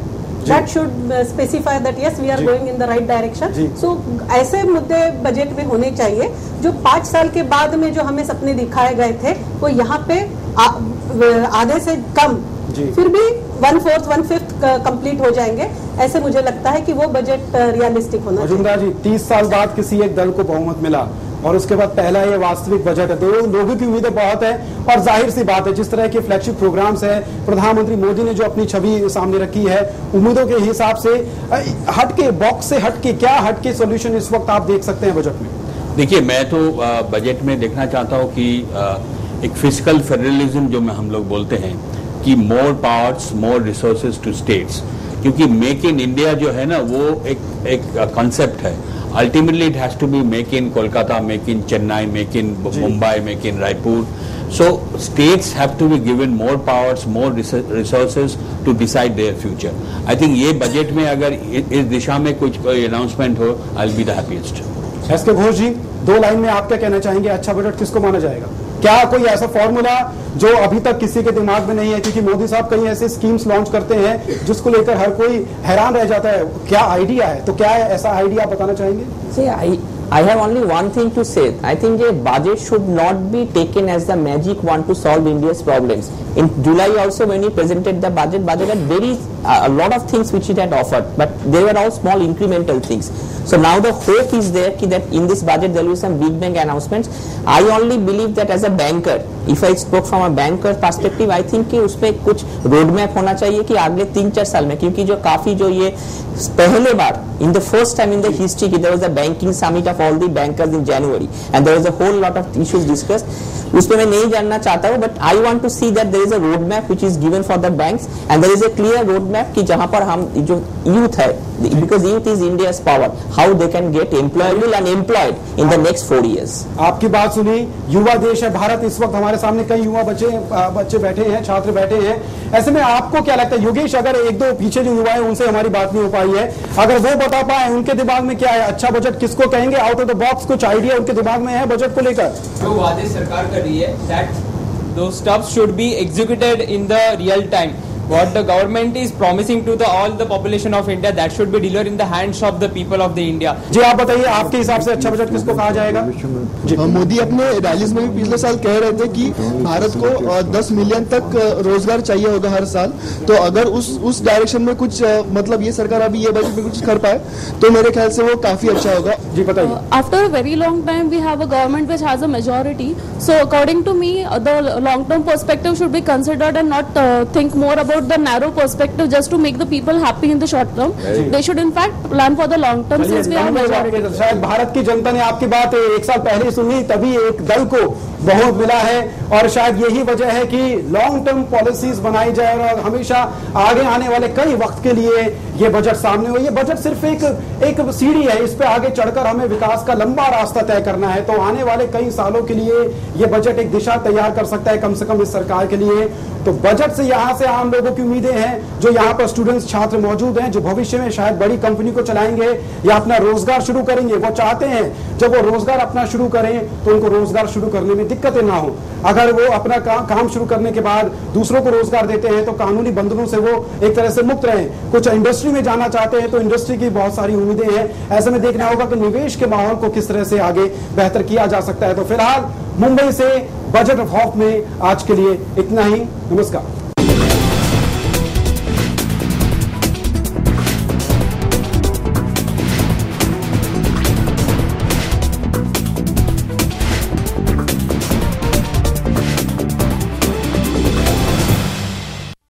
that should specify that yes we are going in the right direction. So ऐसे मुद्दे बजट में होने चाहिए जो 5 साल के बाद में जो हमें सपने दिखाए गए थे वो यहाँ पे आधे से कम, फिर भी 1/4 1/5 कंप्लीट हो जाएंगे। ऐसे मुझे लगता है कि वो बजट रियलिस्टिक होना चाहिए। मजूमदार जी, 30 साल बाद किसी एक दल को बहुमत मिला और उसके बाद पहला ये वास्तविक बजट है, तो लोगों की उम्मीदें बहुत है। और जाहिर सी बात है, जिस तरह के फ्लैगशिप प्रोग्राम्स है, प्रधानमंत्री मोदी ने जो अपनी छवि सामने रखी है, उम्मीदों के हिसाब से हटके, बॉक्स से हटके, क्या हटके सोल्यूशन इस वक्त आप देख सकते हैं बजट में? देखिए, मैं तो बजट में देखना चाहता हूँ कि एक फिजिकल फेडरलिज्म जो हम लोग बोलते हैं कि more powers more resources to states, क्योंकि मेक इन इंडिया जो है ना वो एक कॉन्सेप्ट है। Ultimately it has to be make in Kolkata, make in Chennai, make in Mumbai, make in Raipur. So states have to be given more powers, more resources to decide their future. I think ये budget में अगर इस दिशा में कुछ announcement हो, I'll be the happiest. S K. Ghosh ji, 2 line में आप क्या कहना चाहेंगे? अच्छा बजट किसको माना जाएगा? क्या कोई ऐसा फॉर्मूला जो अभी तक किसी के दिमाग में नहीं है? क्योंकि मोदी साहब कई ऐसे स्कीम्स लॉन्च करते हैं जिसको लेकर हर कोई हैरान रह जाता है। क्या आइडिया है? तो क्या है ऐसा आइडिया आप बताना चाहेंगे? I have only one thing to say. I think the budget should not be taken as the magic one to solve India's problems. In July also when we presented the budget had a lot of things which it had offered, but they were all small incremental things. So now the hope is there that in this budget there will be some big bang announcements. I only believe that as a banker, if I spoke from a banker perspective, I think कि उसपे कुछ road map होना चाहिए कि अगले 3-4 साल में, क्योंकि जो काफी जो ये पहले बार in the first time in the history there was a banking summit of all the bankers in January and there was a whole lot of issues discussed. उस पे मैं नहीं जानना चाहता हूँ, but I want to see that there is a road map which is given for the banks and there is a clear road map कि जहाँ पर हम जो youth है, because youth is India's power, how they can get employable and employed in the next 4 years. आपकी बात सुनी, युवा देश है भारत, इस वक्त हमारे सामने कई युवा बच्चे बैठे हैं, छात्र बैठे हैं। ऐसे में आपको क्या लगता है योगेश, अगर 1-2 पीछे जो युवा है उनसे हमारी बात नहीं हो पाई है, अगर वो बता पाए उनके दिमाग में क्या है, अच्छा बजट किसको कहेंगे? आउट ऑफ द बॉक्स कुछ आइडिया उनके दिमाग में है बजट को लेकर? जो वादे सरकार कर रही है, that those stuff should be executed in the real time. What the government is promising to all the population of India, that should be delivered in the hands of the people of the India. जी आप बताइए, आपके हिसाब से अच्छा budget किसको कहा जाएगा? मोदी अपने रैलीज में भी पिछले साल कह रहे थे कि भारत को 10 मिलियन तक रोजगार चाहिए होगा हर साल। तो अगर उस डायरेक्शन में कुछ मतलब ये सरकार अभी ये बजट में कुछ कर पाए तो मेरे ख्याल से वो काफी अच्छा होगा। जी बताइए। After a very long time we have a government which has a majority. So according to me the long term perspective should be considered and not think more about about the narrow perspective just to make the people happy in the short term. They should in fact plan for the long term since we have majority. शायद भारत की जनता ने आपकी बात एक साल पहले सुनी, तभी एक दल को बहुत मिला है और शायद यही वजह है कि लॉन्ग टर्म पॉलिसीज बनाई जाए और हमेशा आगे आने वाले कई वक्त के लिए ये बजट सामने हो। ये बजट सिर्फ एक सीढ़ी है, इस पे आगे चढ़कर हमें विकास का लंबा रास्ता तय करना है। तो आने वाले कई सालों के लिए ये बजट एक दिशा तैयार कर सकता है, कम से कम इस सरकार के लिए। तो बजट से यहाँ से आम लोगों की उम्मीदें हैं, जो यहाँ पर स्टूडेंट्स छात्र मौजूद हैं, जो भविष्य में शायद बड़ी कंपनी को चलाएंगे या अपना रोजगार शुरू करेंगे। वो चाहते हैं जब वो रोजगार अपना शुरू करें तो उनको रोजगार शुरू करने में दिक्कतें ना हो। अगर वो अपना काम शुरू करने के बाद दूसरों को रोजगार देते हैं तो कानूनी बंधनों से वो एक तरह से मुक्त रहें। कुछ इंडस्ट्री में जाना चाहते हैं तो इंडस्ट्री की बहुत सारी उम्मीदें हैं। ऐसे में देखना होगा कि निवेश के माहौल को किस तरह से आगे बेहतर किया जा सकता है। तो फिलहाल मुंबई से बजट ऑफ हॉफ में आज के लिए इतना ही। नमस्कार।